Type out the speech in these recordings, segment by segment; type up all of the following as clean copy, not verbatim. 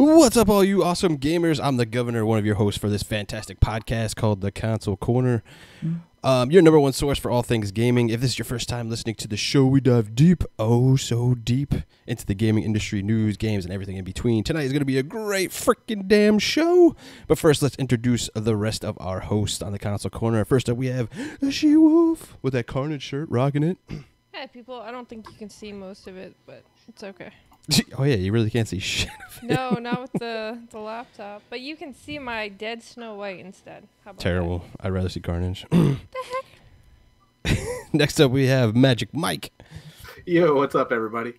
What's up, all you awesome gamers? I'm the governor, one of your hosts for this fantastic podcast called The Console Corner. Your number one source for all things gaming. If this is your first time listening to the show, we dive deep, oh so deep, into the gaming industry, news, games, and everything in between. Tonight is going to be a great freaking damn show. But first, let's introduce the rest of our hosts on The Console Corner. First up, we have She-Wolf with that Carnage shirt, rocking it. Hey, people, I don't think you can see most of it, but it's okay. Oh, yeah, you really can't see shit of it. No, not with the laptop. But you can see my dead Snow White instead. How about Terrible. I'd rather see Carnage. The heck? Next up, we have Magic Mike. Yo, what's up, everybody?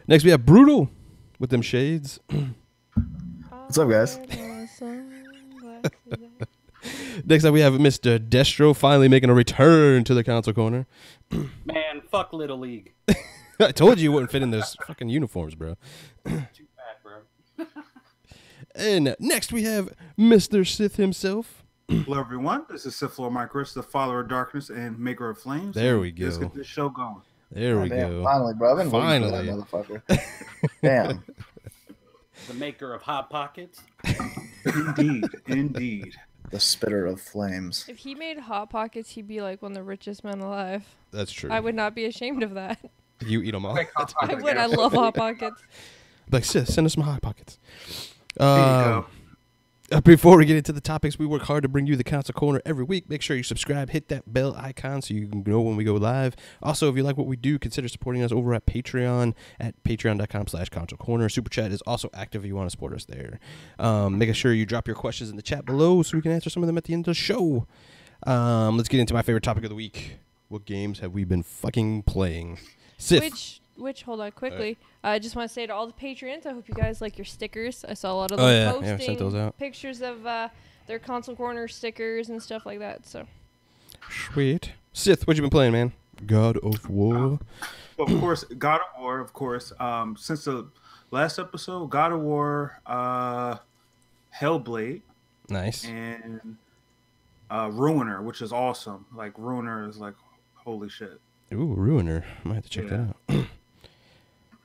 Next, we have Brutal with them shades. What's up, guys? Next up, we have Mr. Destro finally making a return to the console corner. Man, fuck Little League. I told you wouldn't fit in those fucking uniforms, bro. Too bad, bro. And next, we have Mr. Sith himself. Hello, everyone. This is Sith Lord Micros, the Father of Darkness and Maker of Flames. There we go. Let's get this show going. There we Damn, go. finally, bro. I've been waiting Finally. for that motherfucker. Damn. The maker of Hot Pockets. Indeed. The spitter of flames. If he made Hot Pockets, he'd be like one of the richest men alive. That's true. I would not be ashamed of that. You eat them all. I would. I love Hot Pockets. Like, Sith, send us some Hot Pockets. There you go. Before we get into the topics, we work hard to bring you the console corner every week. Make sure you subscribe, hit that bell icon so you can know when we go live. Also, if you like what we do, consider supporting us over at Patreon at patreon.com/console corner. Super Chat is also active if you want to support us there. Make sure you drop your questions in the chat below so we can answer some of them at the end of the show. Let's get into my favorite topic of the week. What games have we been fucking playing? Sith. Which hold on quickly. I just want to say to all the patrons, I hope you guys like your stickers. I saw a lot of Oh, them yeah. posting Yeah, sent those out. pictures of their console corner stickers and stuff like that. So Sweet. Sith, what you been playing, man? God of War. Well, of course, God of War, of course. Since the last episode, God of War, Hellblade, Nice. and Ruiner, which is awesome. Like, Ruiner is like, holy shit. Ooh, Ruiner. Might have to check that out.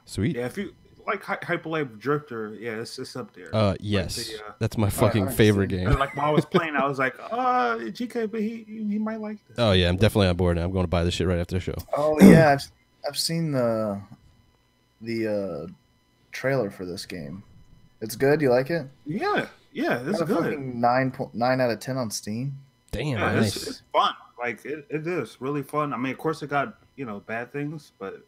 Sweet. Yeah, if you like Hyperlight Drifter, yeah, it's up there. Yes. Like the, That's my fucking I've favorite seen game. like when I was playing, I was like, GK, but he might like this. Oh, yeah, I'm definitely on board now. I'm going to buy this shit right after the show. Oh yeah, I've seen the trailer for this game. It's good. You like it? Yeah, it's Got a good. fucking 9 out of 10 on Steam. Damn, Yeah, nice. it's fun. Like it is really fun. I mean, of course, it got bad things, but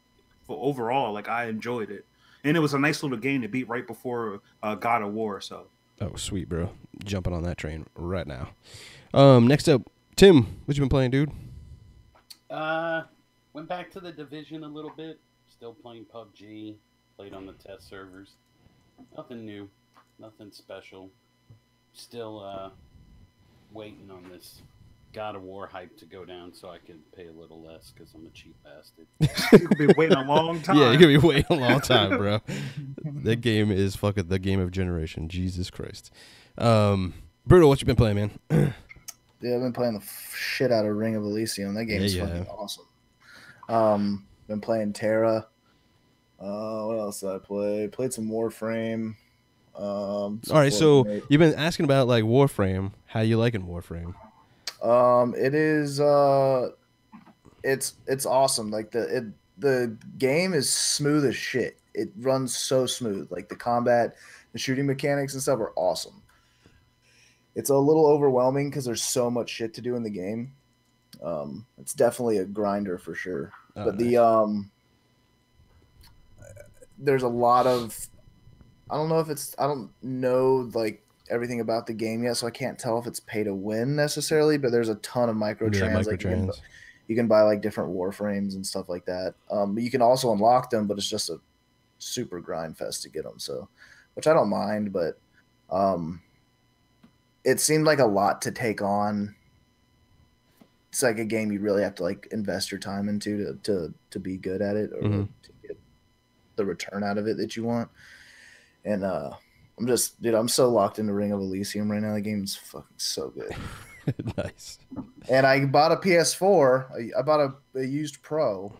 for overall, like I enjoyed it, and it was a nice little game to beat right before God of War. So Oh, sweet, bro. Jumping on that train right now. Next up, Tim, what you been playing, dude? Went back to the Division a little bit. Still playing PUBG. Played on the test servers. Nothing new. Nothing special. Still waiting on this God of War hype to go down so I can pay a little less because I'm a cheap bastard. you could be waiting a long time. Yeah, you're going to be waiting a long time, bro. That game is fucking the game of generation. Jesus Christ. Brutal, what you been playing, man? Yeah, I've been playing the shit out of Ring of Elysium. That game is fucking awesome. Been playing Terra. What else did I play? Played some Warframe. All right, so you've been asking about like Warframe. How you liking Warframe? It is it's awesome. Like the game is smooth as shit. It runs so smooth. Like the combat, the shooting mechanics and stuff are awesome. It's a little overwhelming because there's so much shit to do in the game. It's definitely a grinder for sure. Oh, but nice. There's a lot of I don't know like everything about the game yet, so I can't tell if it's pay to win necessarily, but there's a ton of microtrans. Like you can buy like different warframes and stuff like that. But you can also unlock them, but it's just a super grind fest to get them. So, which I don't mind, but it seemed like a lot to take on. It's like a game you really have to like invest your time into to be good at it or to get the return out of it that you want. And I'm so locked into Ring of Elysium right now. The game's fucking so good. Nice. And I bought a PS4. I bought a used Pro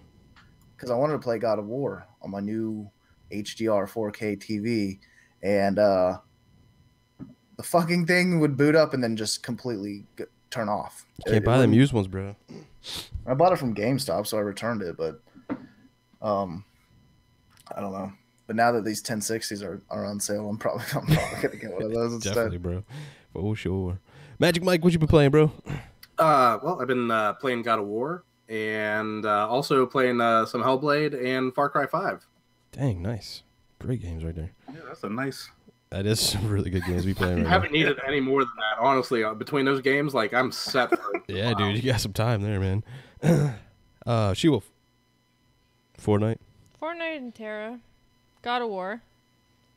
because I wanted to play God of War on my new HDR 4K TV. and the fucking thing would boot up and then just completely turn off. You can't buy them used ones, bro. I bought it from GameStop, so I returned it, but I don't know. But now that these 1060s are on sale, I'm probably gonna get one of those instead. Definitely, bro. For sure. Magic Mike, what you been playing, bro? Well, I've been playing God of War and also playing some Hellblade and Far Cry 5. Dang, nice. Great games right there. Yeah, that's a nice. That is some really good games we playing I right haven't needed any more than that, honestly. Between those games, like I'm set. For Yeah, dude, you got some time there, man. She-Wolf. Fortnite. Fortnite and Terra. God of War.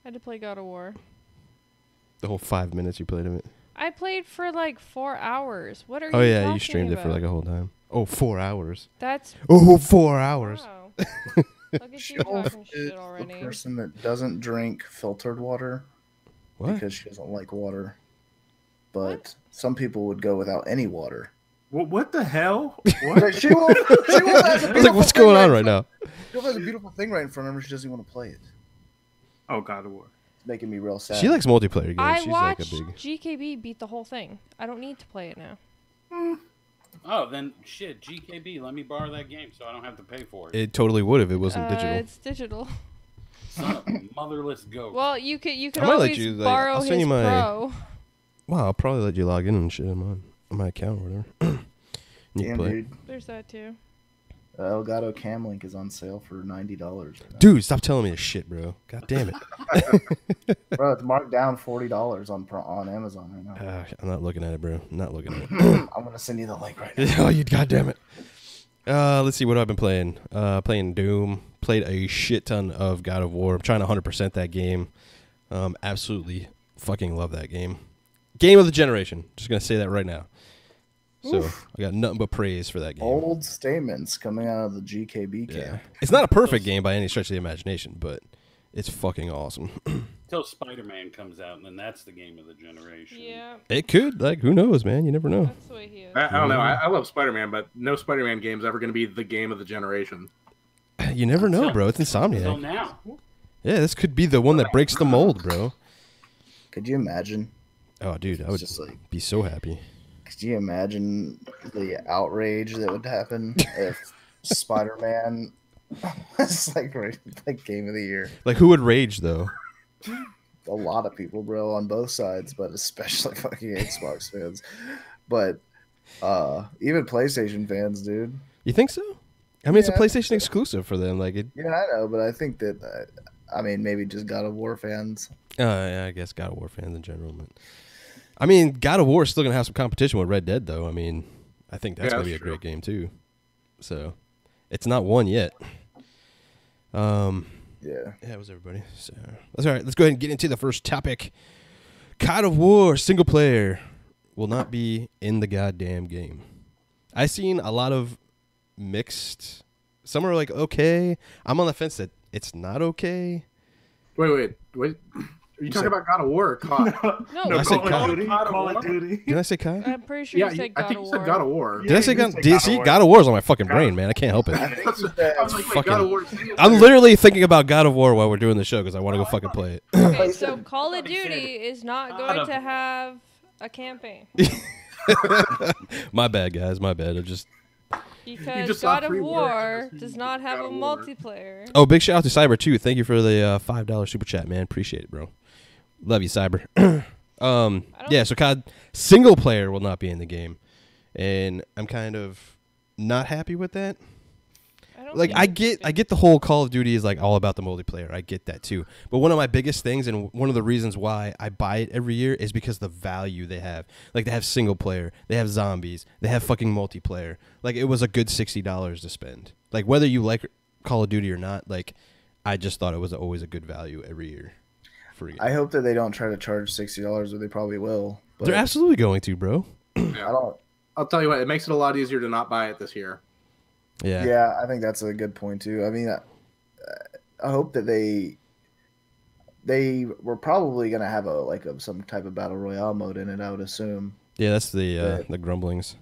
I had to play God of War. The whole 5 minutes you played of it. I played for like 4 hours. What are you Oh, yeah, talking you streamed it for like a whole time. Oh, 4 hours. That's... Oh, 4 hours. Wow. Look at you She-Wolf talking is shit the already. person that doesn't drink filtered water What? because she doesn't like water. But What? some people would go without any water. What the hell? What? Like, She-Wolf has a I was like, beautiful what's thing going on right in now? She-Wolf has a beautiful thing right in front of her. She doesn't want to play it. Oh, God of War. It's making me real sad. She likes multiplayer games. I She's like a watched big... GKB beat the whole thing. I don't need to play it now. Oh, then shit, GKB, let me borrow that game so I don't have to pay for it. It totally would if it wasn't digital. It's digital. Son of a motherless goat. Well, you could I might let always you, like, borrow I'll his send you my- pro. Wow, I'll probably let you log in and shit on my account or whatever. You can Damn, play. dude. There's that too. Elgato Cam Link is on sale for $90 right now. Dude, stop telling me this shit, bro. God damn it. Bro, it's marked down $40 on Amazon right now. I'm not looking at it, bro. I'm not looking at it. I'm gonna send you the link right now. Oh, you goddamn it. Let's see what I've been playing. Playing Doom. Played a shit ton of God of War. I'm trying to 100% that game. Absolutely fucking love that game. Game of the generation. Just gonna say that right now. So I got nothing but praise for that game. Old statements coming out of the GKB camp. Yeah. It's not a perfect game by any stretch of the imagination, but it's fucking awesome. Until Spider-Man comes out, and then that's the game of the generation. Yeah, It could, like, who knows, man? You never know. that's the way he is. I don't know. I love Spider-Man, but no Spider-Man game is ever going to be the game of the generation. You never know, bro. It's Until Insomniac. now. Yeah, this could be the one that breaks the mold, bro. Could you imagine? Oh, dude, I It's would just like, be so happy. could you imagine the outrage that would happen if Spider-Man was like game of the year? Like, who would rage, though? A lot of people, bro, on both sides, but especially fucking Xbox fans. But even PlayStation fans, dude. You think so? I mean, it's a Yeah, I think PlayStation so. exclusive for them. Like, it. Yeah, I know, but I think that I mean, maybe just God of War fans. Yeah, I guess God of War fans in general. But I mean, God of War is still gonna have some competition with Red Dead, though. I mean, I think that's Yeah, gonna be a that's true. great game too. So, it's not won yet. Yeah. Yeah, it was everybody. So that's all right. Let's go ahead and get into the first topic. God of War single player will not be in the goddamn game. I've seen a lot of mixed. Some are like, okay. I'm on the fence that it's not okay. Wait. Are you talking about God of War or COD? No, I said Call COD. of Duty. God of Call War? of Duty. Did I say COD? I'm pretty sure Yeah, you said I God think of you War. said God of War. Did I say you God? said Did, God of see, War. God of War's on my fucking brain, man. I can't help it. I was like, Fucking- God of War. single I'm player. literally thinking about God of War while we're doing the show because I want to go fucking play it. Okay, so Call of He said Duty is not God going of to War. have a campaign My bad, guys. My bad. I just. because just saw God of 3 War words. does not have God a of War. multiplayer. Oh, big shout out to Cyber too. Thank you for the $5 super chat, man. Appreciate it, bro. Love you, Cyber. Yeah. So COD single player will not be in the game, and I'm kind of not happy with that. I don't Like, think I it's get the whole Call of Duty is like all about the multiplayer. I get that too. But one of my biggest things and one of the reasons why I buy it every year is because the value they have. Like, they have single player, they have zombies, they have fucking multiplayer. Like, it was a good $60 to spend. Like, whether you like Call of Duty or not, like, I just thought it was always a good value every year. For a game. I hope that they don't try to charge $60, or they probably will. But They're absolutely going to, bro. I don't. I'll tell you what, it makes it a lot easier to not buy it this year. Yeah. Yeah, I think that's a good point too. I mean, I hope that they were probably gonna have some type of battle royale mode in it. I would assume. Yeah, that's the Yeah. grumblings.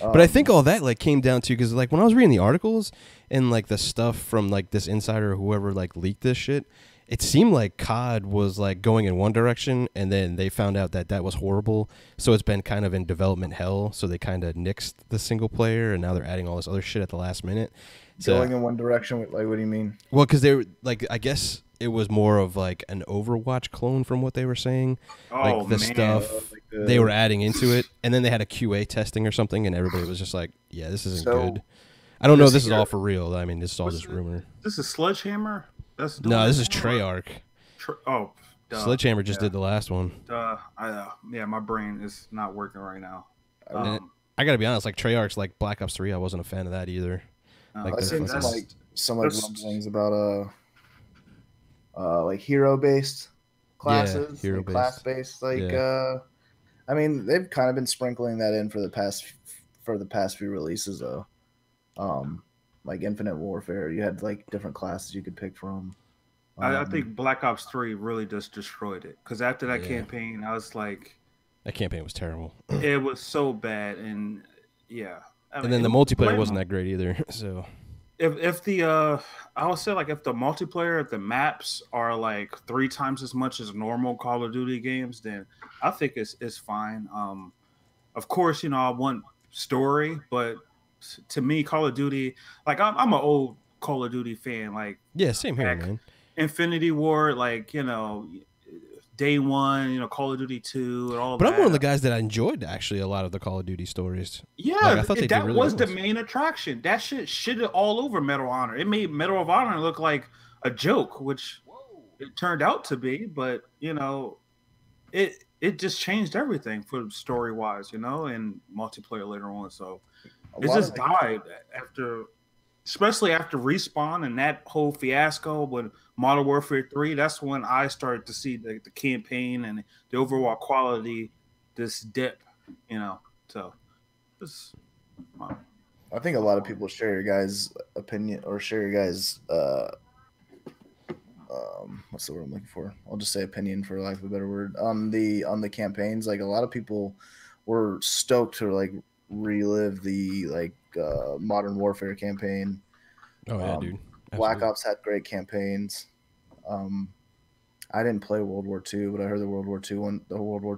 But I think all that like came down to because like when I was reading the articles and like the stuff from like this insider or whoever like leaked this shit, it seemed like COD was like going in one direction, and then they found out that that was horrible. So it's been kind of in development hell. So they kind of nixed the single player, and now they're adding all this other shit at the last minute. So, Going in one direction, like what do you mean? well, because they were like, I guess it was more of like an Overwatch clone from what they were saying. Like the stuff they were adding into it, and then they had a QA testing or something, and everybody was just like, "Yeah, this isn't good." I don't know if this is all for real. I mean, this is all just rumor. This is Sledgehammer? No, this is Treyarch. Duh. Sledgehammer just did the last one. Yeah, my brain is not working right now. I gotta be honest, like Treyarch's like Black Ops 3, I wasn't a fan of that either. I've seen some rumblings about like hero based classes, hero-based. class based. I mean, they've kind of been sprinkling that in for the past few releases though. Like Infinite Warfare, you had like different classes you could pick from. I think Black Ops 3 really just destroyed it, because after that campaign, I was like, that campaign was terrible. It was so bad, and and then the multiplayer wasn't that great either. So if the I would say, like, if the multiplayer, if the maps are like 3 times as much as normal Call of Duty games, then I think it's fine. Of course, I want story, but to me, Call of Duty, like, I'm an old Call of Duty fan. Like, yeah, same here, man. Infinity War, like, day one, Call of Duty 2 and all but that. But I'm one of the guys that enjoyed actually a lot of the Call of Duty stories. Yeah, like, I thought they that did really was well. The main attraction. That shit shitted all over Medal of Honor. It made Medal of Honor look like a joke, which it turned out to be. But it just changed everything for story wise, and multiplayer later on. So it just died after. Especially after Respawn and that whole fiasco with Modern Warfare 3, that's when I started to see the campaign and the overall quality just dip, So, I think a lot of people share your guys' opinion or share your guys' what's the word I'm looking for? I'll just say opinion for lack of a better word on the campaigns. Like, a lot of people were stoked to like relive the Modern Warfare campaign. Oh yeah, dude. Absolutely. Black Ops had great campaigns. I didn't play World War II, but I heard the World War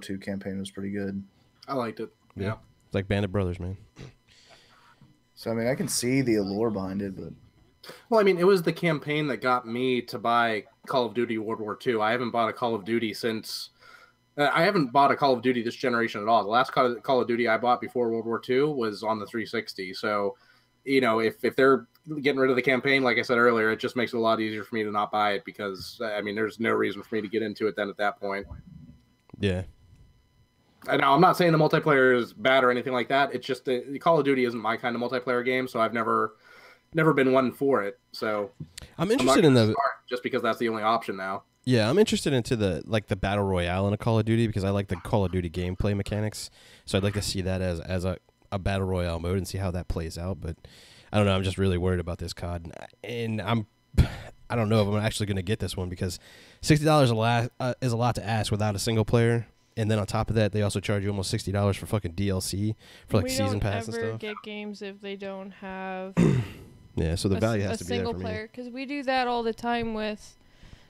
II campaign was pretty good. I liked it. Yeah. It's like Band of Brothers, man. So I mean, I can see the allure behind it, but well, I mean, it was the campaign that got me to buy Call of Duty World War II. I haven't bought a Call of Duty since. I haven't bought a Call of Duty this generation at all. The last Call of Duty I bought before World War II was on the 360. So, if they're getting rid of the campaign, like I said earlier, it just makes it a lot easier for me to not buy it, because, I mean, there's no reason for me to get into it then at that point. Yeah. I know, I'm not saying the multiplayer is bad or anything like that. It's just the Call of Duty isn't my kind of multiplayer game, so I've never been one for it. So I'm interested in just because that's the only option now. Yeah, I'm interested into the battle royale in a Call of Duty, because I like the Call of Duty gameplay mechanics. So I'd like to see that as a battle royale mode and see how that plays out. But I don't know. I'm just really worried about this COD, and I don't know if I'm actually going to get this one, because $60 is a lot to ask without a single player. And then on top of that, they also charge you almost $60 for fucking DLC for like season pass and stuff. We don't ever get games if they don't have yeah, so the value has to be there for me. A single player, because we do that all the time with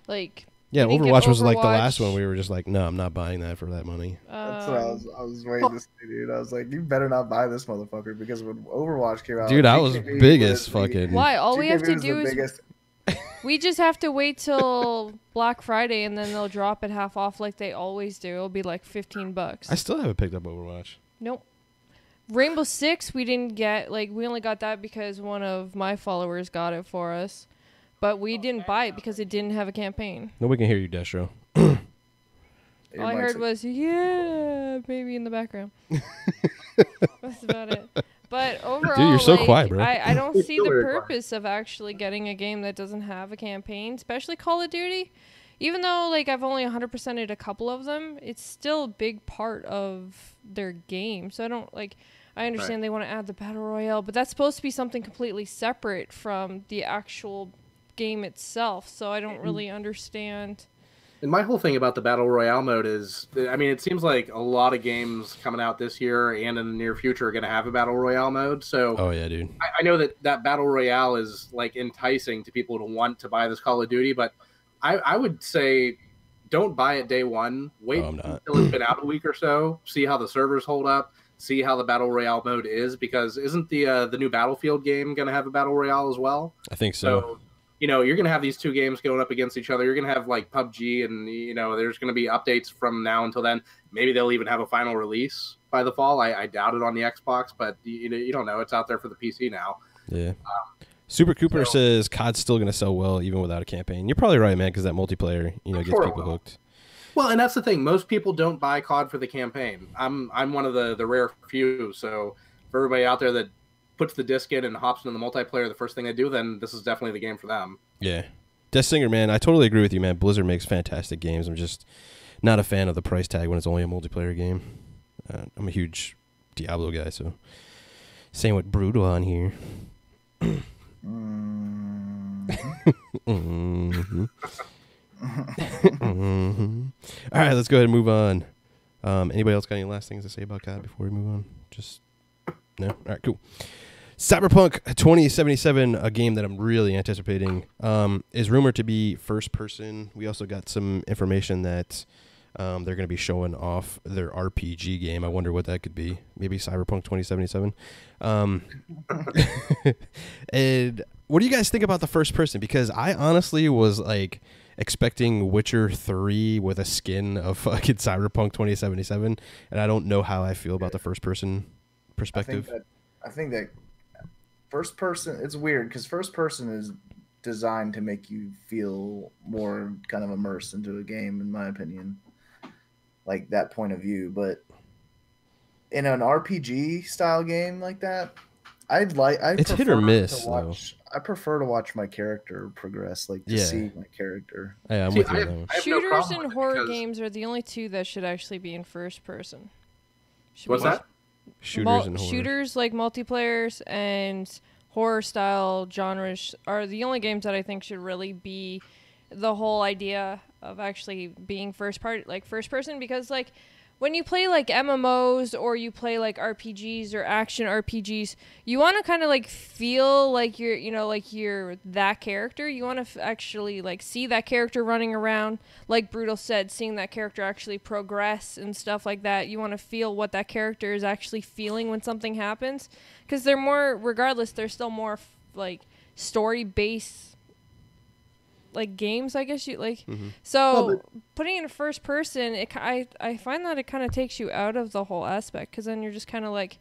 like. Yeah, Overwatch was like the last one. We were just like, no, I'm not buying that for that money. That's what I was waiting to say, dude. I was like, you better not buy this motherfucker, because when Overwatch came out, dude, I was biggest fucking. Why? All we have to do is we just have to wait till Black Friday, and then they'll drop it half off like they always do. It'll be like $15. I still haven't picked up Overwatch. Nope. Rainbow Six, we didn't get, we only got that because one of my followers got it for us. But we didn't buy it because it didn't have a campaign. Nobody can hear you, Destro. All I heard was, yeah, baby in the background. That's about it. But overall, dude, you're so quiet, bro. I don't see the purpose of actually getting a game that doesn't have a campaign, especially Call of Duty. Even though, I've only 100%ed a couple of them, it's still a big part of their game. So I don't, I understand they want to add the Battle Royale, but that's supposed to be something completely separate from the actual game itself, so I don't really understand. And my whole thing about the Battle Royale mode is, I mean, it seems like a lot of games coming out this year and in the near future are going to have a Battle Royale mode. So, oh yeah, dude. I know that Battle Royale is enticing to people to want to buy this Call of Duty, but I would say don't buy it day one. Wait until it's been out a week or so. See how the servers hold up. See how the battle royale mode is, because isn't the new Battlefield game going to have a battle royale as well? I think so. You know, you're going to have these two games going up against each other. You're going to have like PUBG, and you know, there's going to be updates from now until then. Maybe they'll even have a final release by the fall. I doubt it on the Xbox, but you don't know. It's out there for the PC now. Yeah. Super Cooper says COD's still going to sell well even without a campaign. You're probably right, man, because that multiplayer, gets people hooked. Well, and that's the thing. Most people don't buy COD for the campaign. I'm one of the rare few. So for everybody out there that puts the disc in and hops into the multiplayer the first thing they do, then this is definitely the game for them. Yeah. Death Singer, man, I totally agree with you, man. Blizzard makes fantastic games. I'm just not a fan of the price tag when it's only a multiplayer game. I'm a huge Diablo guy, so same with Brutal on here. Mm-hmm. Mm-hmm. All right, let's go ahead and move on. Anybody else got any last things to say about COD before we move on? Just no? All right, cool. Cyberpunk 2077, a game that I'm really anticipating, is rumored to be first person. We also got some information that they're going to be showing off their RPG game. I wonder what that could be. Maybe Cyberpunk 2077. And what do you guys think about the first person? Because I honestly was like expecting Witcher 3 with a skin of fucking Cyberpunk 2077, and I don't know how I feel about the first person perspective. I think that first person, it's weird because first person is designed to make you feel more kind of immersed into a game, in my opinion, like that point of view. But in an RPG style game like that, it's hit or miss though. I prefer to watch my character progress, like to see my character. Yeah, I'm with you on that one. Shooters and horror games are the only two that should actually be in first person. What's that? Shooters and horror. Shooters like multiplayers and horror style genres are the only games that I think should really be the whole idea of actually being first person, because like when you play like MMOs or you play like RPGs or action RPGs, you want to kind of like feel like you're that character. You want to actually like see that character running around, like Brutal said, seeing that character actually progress and stuff like that. You want to feel what that character is actually feeling when something happens, because they're still more like story based like games, I guess you like. Mm-hmm. So putting in first person, I find that it kind of takes you out of the whole aspect, because then you're just kind of like,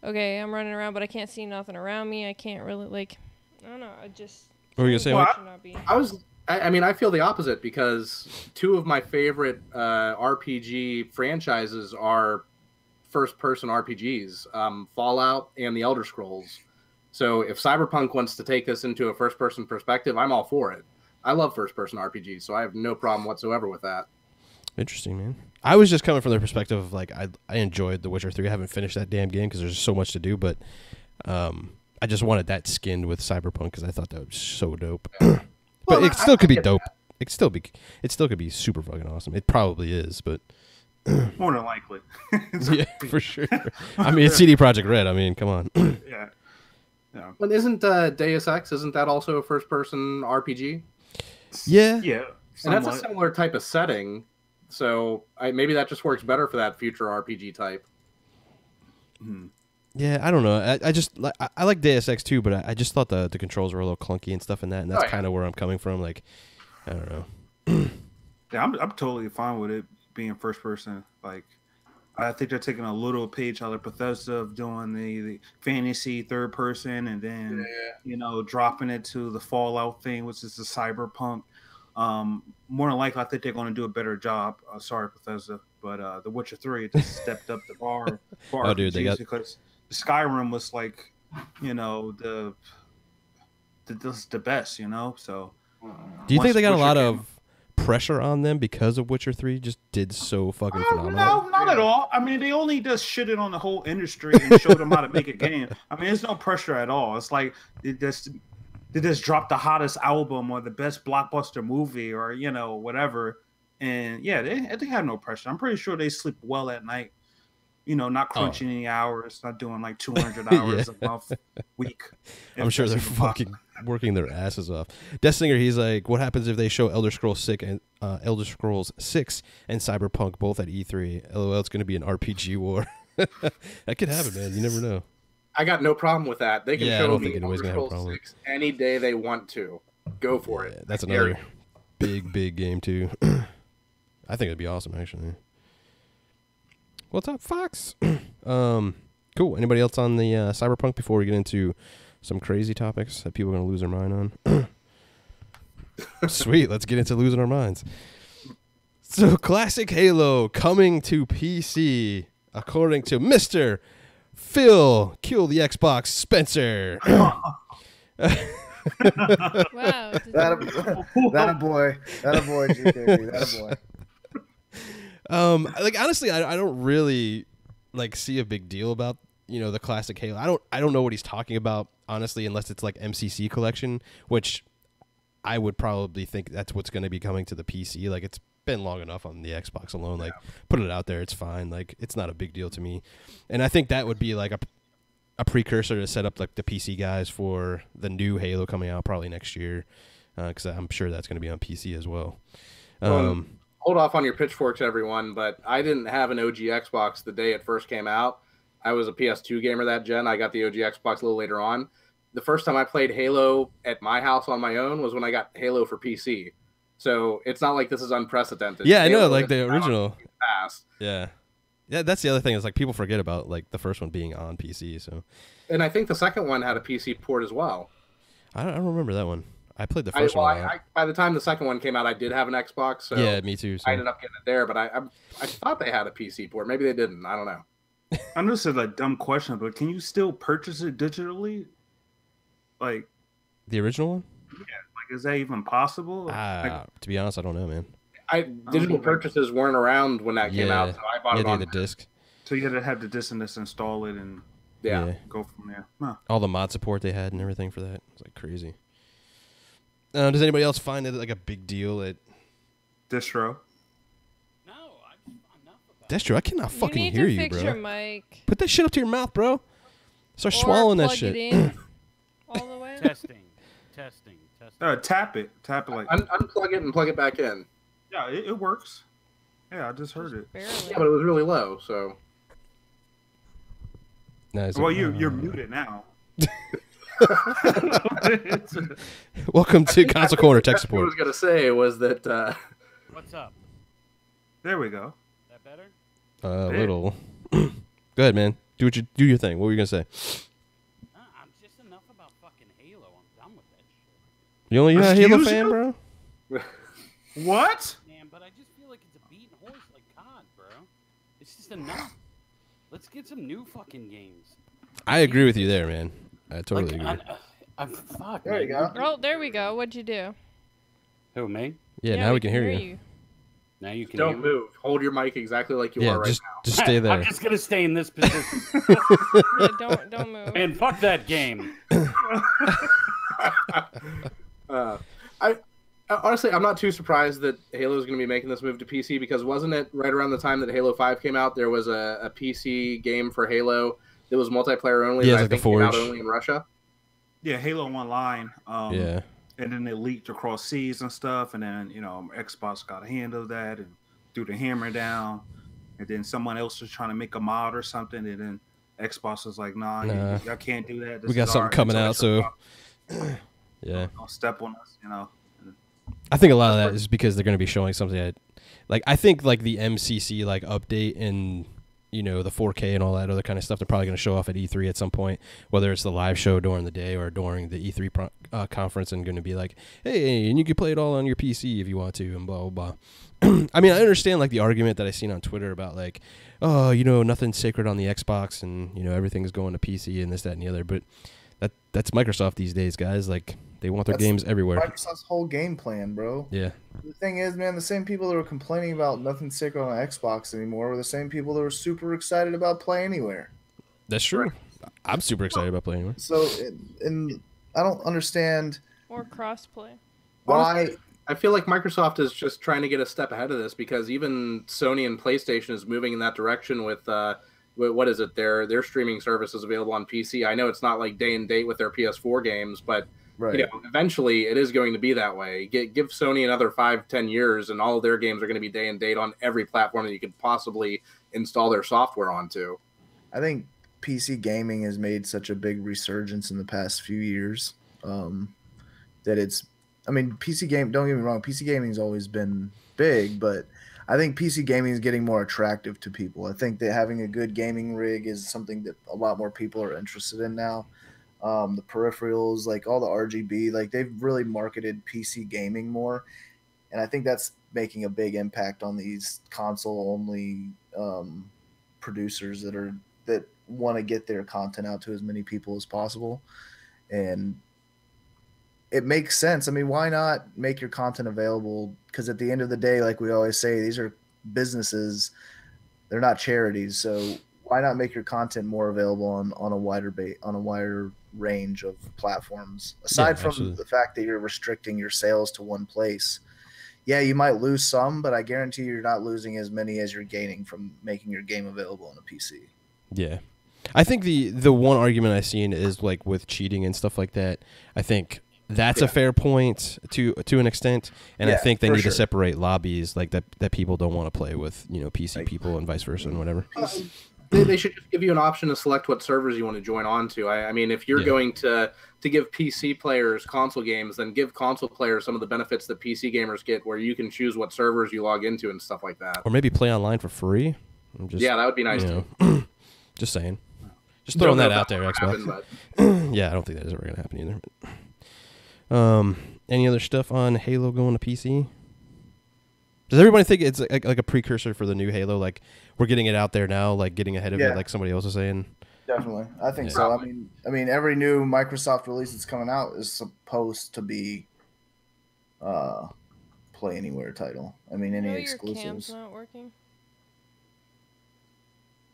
okay, I'm running around, but I can't see nothing around me. I can't really like, I don't know. I just. What were you gonna say? I feel the opposite, because two of my favorite RPG franchises are first person RPGs, Fallout and the Elder Scrolls. So if Cyberpunk wants to take this into a first person perspective, I'm all for it. I love first-person RPGs, so I have no problem whatsoever with that. Interesting, man. I was just coming from the perspective of, like, I enjoyed The Witcher 3. I haven't finished that damn game because there's so much to do, but I just wanted that skinned with Cyberpunk because I thought that was so dope. But it still could be dope. It still could be super fucking awesome. It probably is, but... More than likely. Yeah, for sure. I mean, it's CD Projekt Red. I mean, come on. Yeah. But isn't Deus Ex, isn't that also a first-person RPG? Yeah. Yeah. And that's a similar type of setting, so maybe that just works better for that future RPG type. Yeah, I don't know. I like Deus Ex too, but I just thought the controls were a little clunky and stuff in that, and that's kind of where I'm coming from. Like, I don't know. Yeah, I'm totally fine with it being first person. Like, I think they're taking a little page out of Bethesda of doing the fantasy third person, and then dropping it to the Fallout thing, which is the Cyberpunk. More than likely, I think they're going to do a better job. Sorry, Bethesda, but The Witcher 3 just stepped up the bar for RPGs, because Skyrim was like, the best, So, do you think they got a lot of pressure on them because of Witcher 3 just did so fucking phenomenal? No, not at all. I mean, they only just shitted on the whole industry and showed them how to make a game. I mean, there's no pressure at all. It's like they just dropped the hottest album or the best blockbuster movie or whatever, and they have no pressure. I'm pretty sure they sleep well at night. Not crunching any hours, not doing like 200 hours a month, week. I'm sure they're fucking working their asses off. Destinger, he's like, what happens if they show Elder Scrolls 6 and Cyberpunk both at E3? LOL, it's going to be an RPG war. That could happen, man. You never know. I got no problem with that. They can show me Elder Scrolls Scrolls 6 any day they want to. Go for it. That's another big game, too. I think it'd be awesome, actually. What's up, Fox? Cool. Anybody else on the Cyberpunk before we get into some crazy topics that people are going to lose their mind on? Sweet. Let's get into losing our minds. So, classic Halo coming to PC, according to Mr. Phil, Kill the Xbox Spencer. Wow. That a boy, GK, that a boy. Like honestly, I don't really like see a big deal about the classic Halo. I don't know what he's talking about honestly, unless it's like MCC collection, which I would probably think that's what's going to be coming to the PC. Like it's been long enough on the Xbox alone. Like put it out there, it's fine. Like it's not a big deal to me, and I think that would be like a precursor to set up like the PC guys for the new Halo coming out probably next year, because I'm sure that's going to be on PC as well. Hold off on your pitchforks, everyone, but I didn't have an OG Xbox the day it first came out. I was a PS2 gamer that gen. I got the OG Xbox a little later on. The first time I played Halo at my house on my own was when I got Halo for PC. So it's not like this is unprecedented. Yeah, Halo I know, like the original. Past. Yeah, that's the other thing is like people forget about like the first one being on PC. So, and I think the second one had a PC port as well. I don't remember that one. I played the first one. By the time the second one came out, I did have an Xbox. So yeah, me too. So. I ended up getting it there, but I thought they had a PC port. Maybe they didn't. I don't know. I know this is a dumb question, but can you still purchase it digitally? Like the original one? Yeah. Like, is that even possible? To be honest, I don't know, man. Digital purchases weren't around when that came out, so I bought it on the disc. So you had to have the disc and just install it and go from there. Huh. All the mod support they had and everything for that. It's like crazy. Does anybody else find it like a big deal at Distro? No, I'm not about Distro, I cannot fucking hear you, bro. Your mic. Put that shit up to your mouth, bro. Start swallowing that shit. It in all the way. Testing. Tap it like unplug it and plug it back in. Yeah, it works. Yeah, I just heard it. Barely. Yeah, but it was really low, so. Nice. Well, you're muted now. Welcome to Console Corner Tech Support. What I was gonna say was that. What's up? There we go. That better? A little. Go ahead, man. Do your thing. What were you gonna say? I'm just enough about fucking Halo. I'm done with that shit. You only a Halo fan, bro? What? Man, but I just feel like it's a beaten horse like COD, bro. It's just enough. Let's get some new fucking games. I agree with you there, man. I totally agree. Fuck, there you go. Oh, there we go. What'd you do? Who, me? Yeah, now we can hear you. Now you can Don't move. Hold your mic exactly like you are right now. Just stay there. I'm just gonna stay in this position. Yeah, don't move. And fuck that game. Honestly, I'm not too surprised that Halo is going to be making this move to PC, because wasn't it right around the time that Halo 5 came out, there was a PC game for Halo that was multiplayer only, that I think came out only in Russia? Yeah, Halo Online. Yeah. And then it leaked across seas and stuff, and then, Xbox got a hand of that and threw the hammer down, and then someone else was trying to make a mod or something, and then Xbox was like, nah. Y'all can't do that. We got something coming out, so... Yeah. Don't step on us, I think a lot of that is because they're going to be showing something that, like, I think like the MCC like update and the 4K and all that other kind of stuff they're probably going to show off at E3 at some point, whether it's the live show during the day or during the E3 conference, and going to be like, hey, and you can play it all on your PC if you want to, and blah blah blah. I mean, I understand like the argument that I seen on Twitter about like, oh, nothing's sacred on the Xbox, and everything's going to PC and this, that, and the other, but that's Microsoft these days, guys. Like, they want their games everywhere. Microsoft's whole game plan, bro. Yeah. The thing is, man, the same people that were complaining about nothing sacred on Xbox anymore were the same people that were super excited about Play Anywhere. That's true. Right. I'm super excited about Play Anywhere. So, and I don't understand. Or crossplay. Why? I feel like Microsoft is just trying to get a step ahead of this, because even Sony and PlayStation is moving in that direction with what is it? Their streaming service is available on PC. I know it's not like day and date with their PS4 games, but Right. You know, eventually it is going to be that way. Give Sony another 5-10 years, and all of their games are going to be day and date on every platform that you could possibly install their software onto. I think PC gaming has made such a big resurgence in the past few years that it's. I mean, PC game. Don't get me wrong. PC gaming's always been big, but I think PC gaming is getting more attractive to people. I think that having a good gaming rig is something that a lot more people are interested in now. The peripherals, like all the RGB, like they've really marketed PC gaming more, and I think that's making a big impact on these console only producers that want to get their content out to as many people as possible. And it makes sense. I mean, why not make your content available? Because at the end of the day, like we always say, these are businesses, they're not charities. So why not make your content more available on a wider range of platforms? Aside from the fact that you're restricting your sales to one place, yeah, you might lose some, but I guarantee you're not losing as many as you're gaining from making your game available on a PC. Yeah. I think the one argument I've seen is like with cheating and stuff like that. I think that's a fair point to an extent, and I think they need to separate lobbies like that people don't want to play with, you know, PC people and vice versa and whatever. They should just give you an option to select what servers you want to join on to. I mean, if you're going to give PC players console games, then give console players some of the benefits that PC gamers get, where you can choose what servers you log into and stuff like that. Or maybe play online for free. Yeah, that would be nice too. Just saying. Just throwing that out there, Xbox. Yeah, I don't think that is ever going to happen either. Any other stuff on Halo going to PC? Does everybody think it's like a precursor for the new Halo? Like we're getting it out there now, like getting ahead of it, like somebody else was saying. Definitely, I think so. I mean, every new Microsoft release that's coming out is supposed to be Play Anywhere title. I mean, any exclusives. Your cam's not working.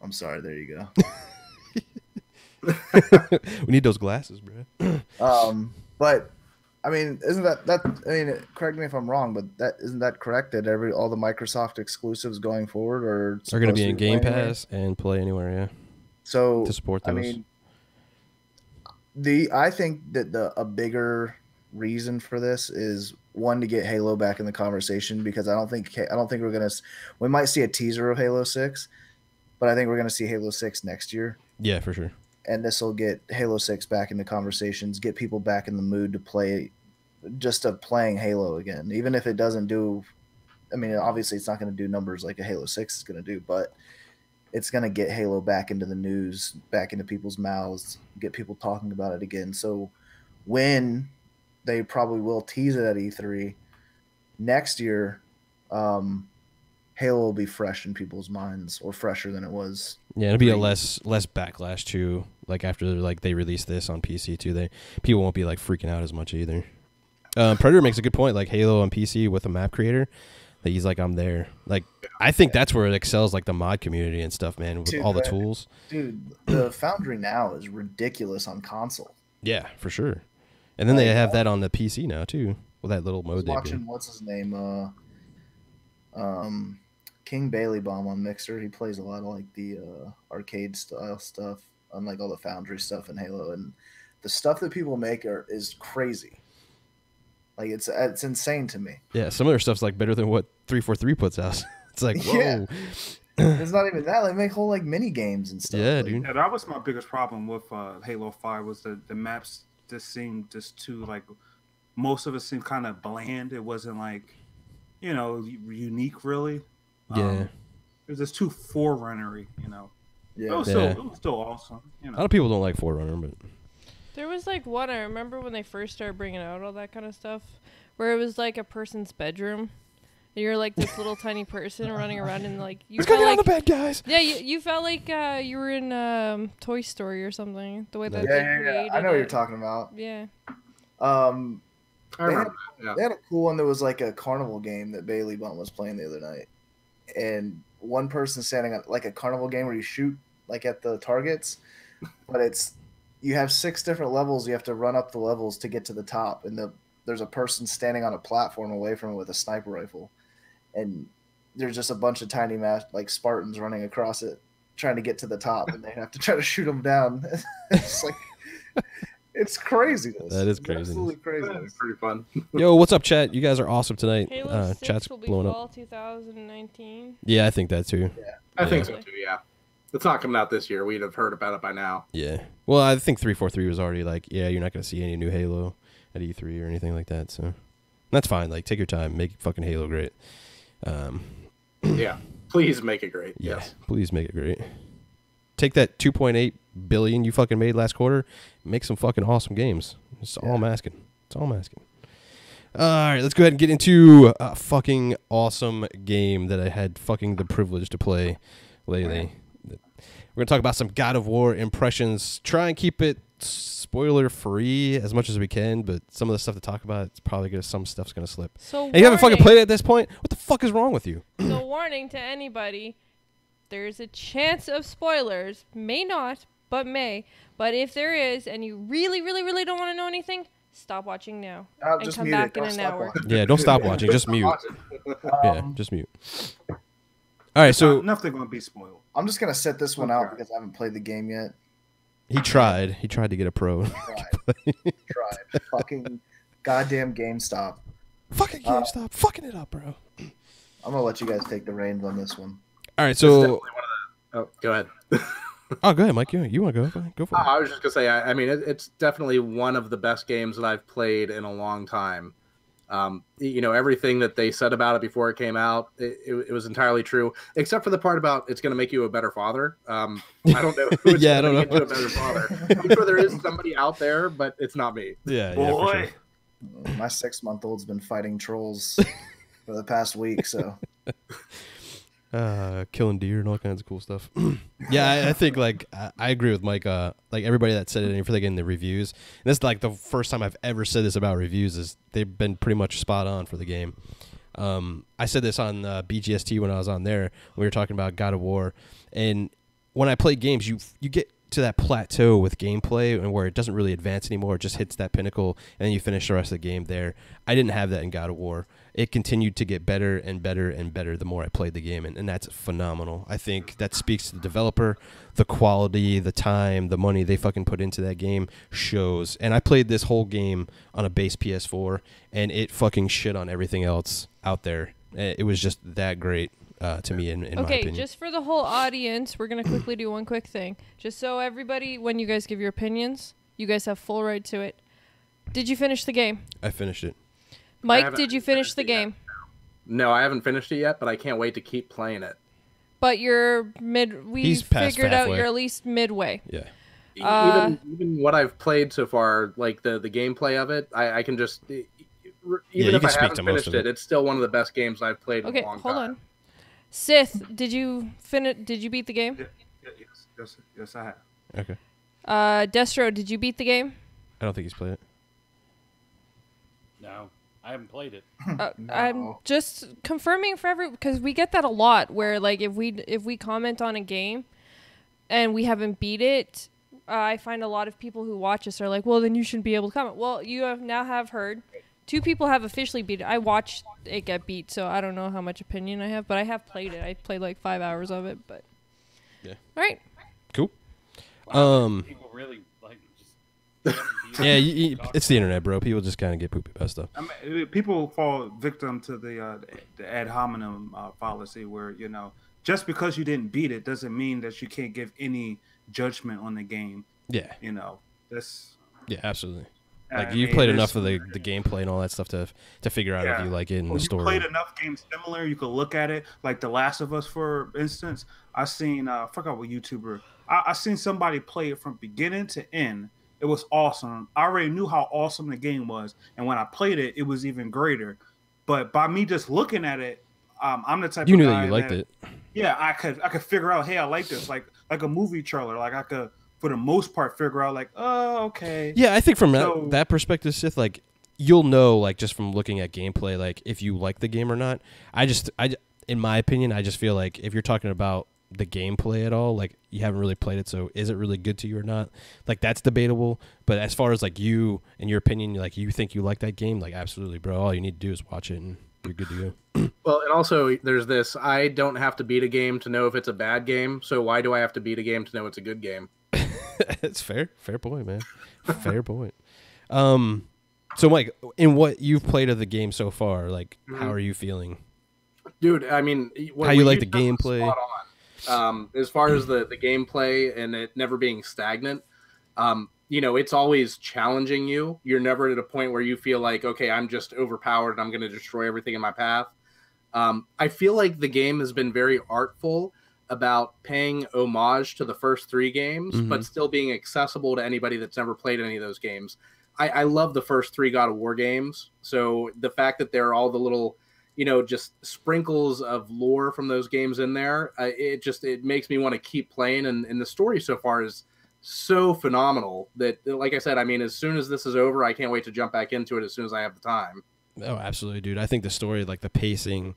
I'm sorry. There you go. We need those glasses, bro. But I mean, isn't that? I mean, correct me if I'm wrong, but isn't that correct? That all the Microsoft exclusives going forward are going to be in Game Pass and Play Anywhere, yeah. So to support those. I mean, I think that a bigger reason for this is one, to get Halo back in the conversation, because I don't think we might see a teaser of Halo 6, but I think we're gonna see Halo 6 next year. Yeah, for sure. And this will get Halo 6 back into conversations, get people back in the mood to play, just of playing Halo again. Even if it doesn't do, I mean, obviously it's not going to do numbers like a Halo 6 is going to do, but it's going to get Halo back into the news, back into people's mouths, get people talking about it again. So when they probably will tease it at E3 next year, Halo will be fresh in people's minds, or fresher than it was. Yeah, it'll be a less backlash too. Like after they release this on PC too, people won't be like freaking out as much either. Predator makes a good point. Like Halo on PC with a map creator, that he's like, I'm there. Like I think that's where it excels, like the mod community and stuff, man, with all the tools. Dude, the Foundry now is ridiculous on console. Yeah, for sure. And then they have that on the PC now too, with that little mode. Watching what's his name, King Bailey Bomb on Mixer. He plays a lot of like the arcade style stuff, unlike all the Foundry stuff in Halo, and the stuff that people make is crazy. Like it's insane to me. Yeah, some of their stuff's like better than what 343 puts out. It's like, whoa. Yeah. It's not even that. They make whole like mini games and stuff. Yeah, like, dude. Yeah, that was my biggest problem with Halo 5 was the maps just seemed just too like, most of it seemed kind of bland. It wasn't like, you know, unique really. Yeah. It was just too Forerunner-y, you know. Yeah. It was still awesome. You know. A lot of people don't like Forerunner, but there was like one, I remember when they first started bringing out all that kind of stuff, where it was like a person's bedroom. And you're like this little tiny person running around, and like you felt like the bad guys. Yeah, you felt like you were in Toy Story or something. The way that they created I know what you're talking about. Yeah. I remember. They had a cool one that was like a carnival game that Bailey Bump was playing the other night, and one person standing on like a carnival game where you shoot like at the targets, but you have 6 different levels. You have to run up the levels to get to the top, and there's a person standing on a platform away from it with a sniper rifle, and there's just a bunch of tiny like Spartans running across it trying to get to the top, and they have to try to shoot them down. It's like It's craziness. That is It's craziness. absolutely crazy. It's pretty fun. Yo, what's up, chat? You guys are awesome tonight. Halo 6 Chat's will be blowing fall up. 2019. Yeah, I think that too. I think so too. Yeah, it's not coming out this year. We'd have heard about it by now. Yeah. Well, I think 343 was already like, yeah, you're not gonna see any new Halo at E3 or anything like that. So that's fine. Like, take your time, make fucking Halo great. Yeah, please make it great. Yeah, Yes. please make it great. Take that 2.8 billion you fucking made last quarter, make some fucking awesome games. That's all I'm asking. That's all I'm asking. All right, let's go ahead and get into a fucking awesome game that I had fucking the privilege to play lately. We're gonna talk about some God of War impressions. Try and keep it spoiler free as much as we can, but some of the stuff to talk about, it's probably gonna some stuff's gonna slip. So And you haven't fucking played it at this point? What the fuck is wrong with you? So warning to anybody, there's a chance of spoilers. May not, but may. But if there is, and you really, really, really don't want to know anything, stop watching now and Just come mute back it. in Don't an stop hour. watching. Yeah, don't stop watching. Just mute. Watch it. Yeah, just mute. All right, so nothing gonna be spoiled. I'm just gonna set this one out because I haven't played the game yet. he tried. He tried to get a pro. Tried. Fucking goddamn GameStop. Fucking GameStop, fucking it up, bro. I'm gonna let you guys take the reins on this one. All right, It's so definitely one of the. Oh, go ahead. oh, go ahead, Mike. You want to go? Go for it. I was just gonna say. I mean, it's definitely one of the best games that I've played in a long time. Everything that they said about it before it came out, it was entirely true, except for the part about it's going to make you a better father. I don't know. Who it's Yeah, I don't gonna know. Get you a better father. I'm sure there is somebody out there, but it's not me. Yeah, Boy, for sure. My 6-month-old's been fighting trolls for the past week, so Killing deer and all kinds of cool stuff. Yeah, I think like I agree with Mike. Like everybody that said it for like in the reviews, and this is like the first time I've ever said this about reviews. Is they've been pretty much spot on for the game. I said this on BGST when I was on there. We were talking about God of War, and when I play games, you get to that plateau with gameplay and where it doesn't really advance anymore. It just hits that pinnacle, and then you finish the rest of the game there. I didn't have that in God of War. It continued to get better and better and better the more I played the game, and that's phenomenal. I think that speaks to the developer, the quality, the time, the money they fucking put into that game shows. And I played this whole game on a base PS4, and it fucking shit on everything else out there. It was just that great to me, in my opinion. Okay, just for the whole audience, we're going to quickly do one quick thing. Just so everybody, when you guys give your opinions, you guys have full right to it. Did you finish the game? I finished it. Mike, did you finish the game? No, I haven't finished it yet, but I can't wait to keep playing it. But you're mid. We He's past figured out halfway. you're at least midway. Yeah. Even what I've played so far, like the gameplay of it, I can just even you if can I speak haven't to most finished of it, it. it's still one of the best games I've played Okay, in a long hold time. on. Sith, did you finish? Did you beat the game? Yes, I have. Okay. Destro, did you beat the game? I don't think he's played it. No, I haven't played it. I'm just confirming for because we get that a lot. Where like if we comment on a game and we haven't beat it, I find a lot of people who watch us are like, well, then you shouldn't be able to comment. Well, you have heard. 2 people have officially beat it. I watched it get beat, so I don't know how much opinion I have, but I have played it. I played like 5 hours of it, but Yeah. All right. Cool. People really like just. Yeah, it's the internet, bro. People just kind of get poopy about stuff. I mean, people fall victim to the ad hominem fallacy, where just because you didn't beat it doesn't mean that you can't give any judgment on the game. Yeah. That's Yeah, absolutely. Like I you've mean, played there's- enough of the gameplay and all that stuff to figure out if you like it and Well, the story. You played enough games similar, you could look at it. Like The Last of Us, for instance. I seen I forgot what YouTuber. I seen somebody play it from beginning to end. It was awesome. I already knew how awesome the game was, and when I played it, it was even greater. But by me just looking at it, I'm the type You of knew guy that you liked it. Yeah, I could figure out, hey, I like this, like a movie trailer. Like I could, for the most part, figure out like, oh, okay. Yeah, I think from So- that perspective, Sith, like you'll know, like just from looking at gameplay, like if you like the game or not. I in my opinion, I just feel like if you're talking about the gameplay at all, like you haven't really played it, so is it really good to you or not? Like that's debatable. But as far as like you and your opinion, like you think you like that game, like absolutely, bro. All you need to do is watch it and you're good to go. Well, and also there's this: I don't have to beat a game to know if it's a bad game. So why do I have to beat a game to know it's a good game? It's fair point, man. Fair point. So Mike, in what you've played of the game so far, like, how are you feeling? Dude, I mean, how you like the gameplay? As far as the gameplay and it never being stagnant, it's always challenging you. You're never at a point where you feel like, okay, I'm just overpowered and I'm going to destroy everything in my path. I feel like the game has been very artful about paying homage to the first 3 games, but still being accessible to anybody that's never played any of those games. I love the first 3 God of War games. So the fact that there are all the little, just sprinkles of lore from those games in there, it makes me want to keep playing. And the story so far is so phenomenal that, like I said, I mean, as soon as this is over, I can't wait to jump back into it as soon as I have the time. Oh, absolutely, dude. I think the story, like the pacing,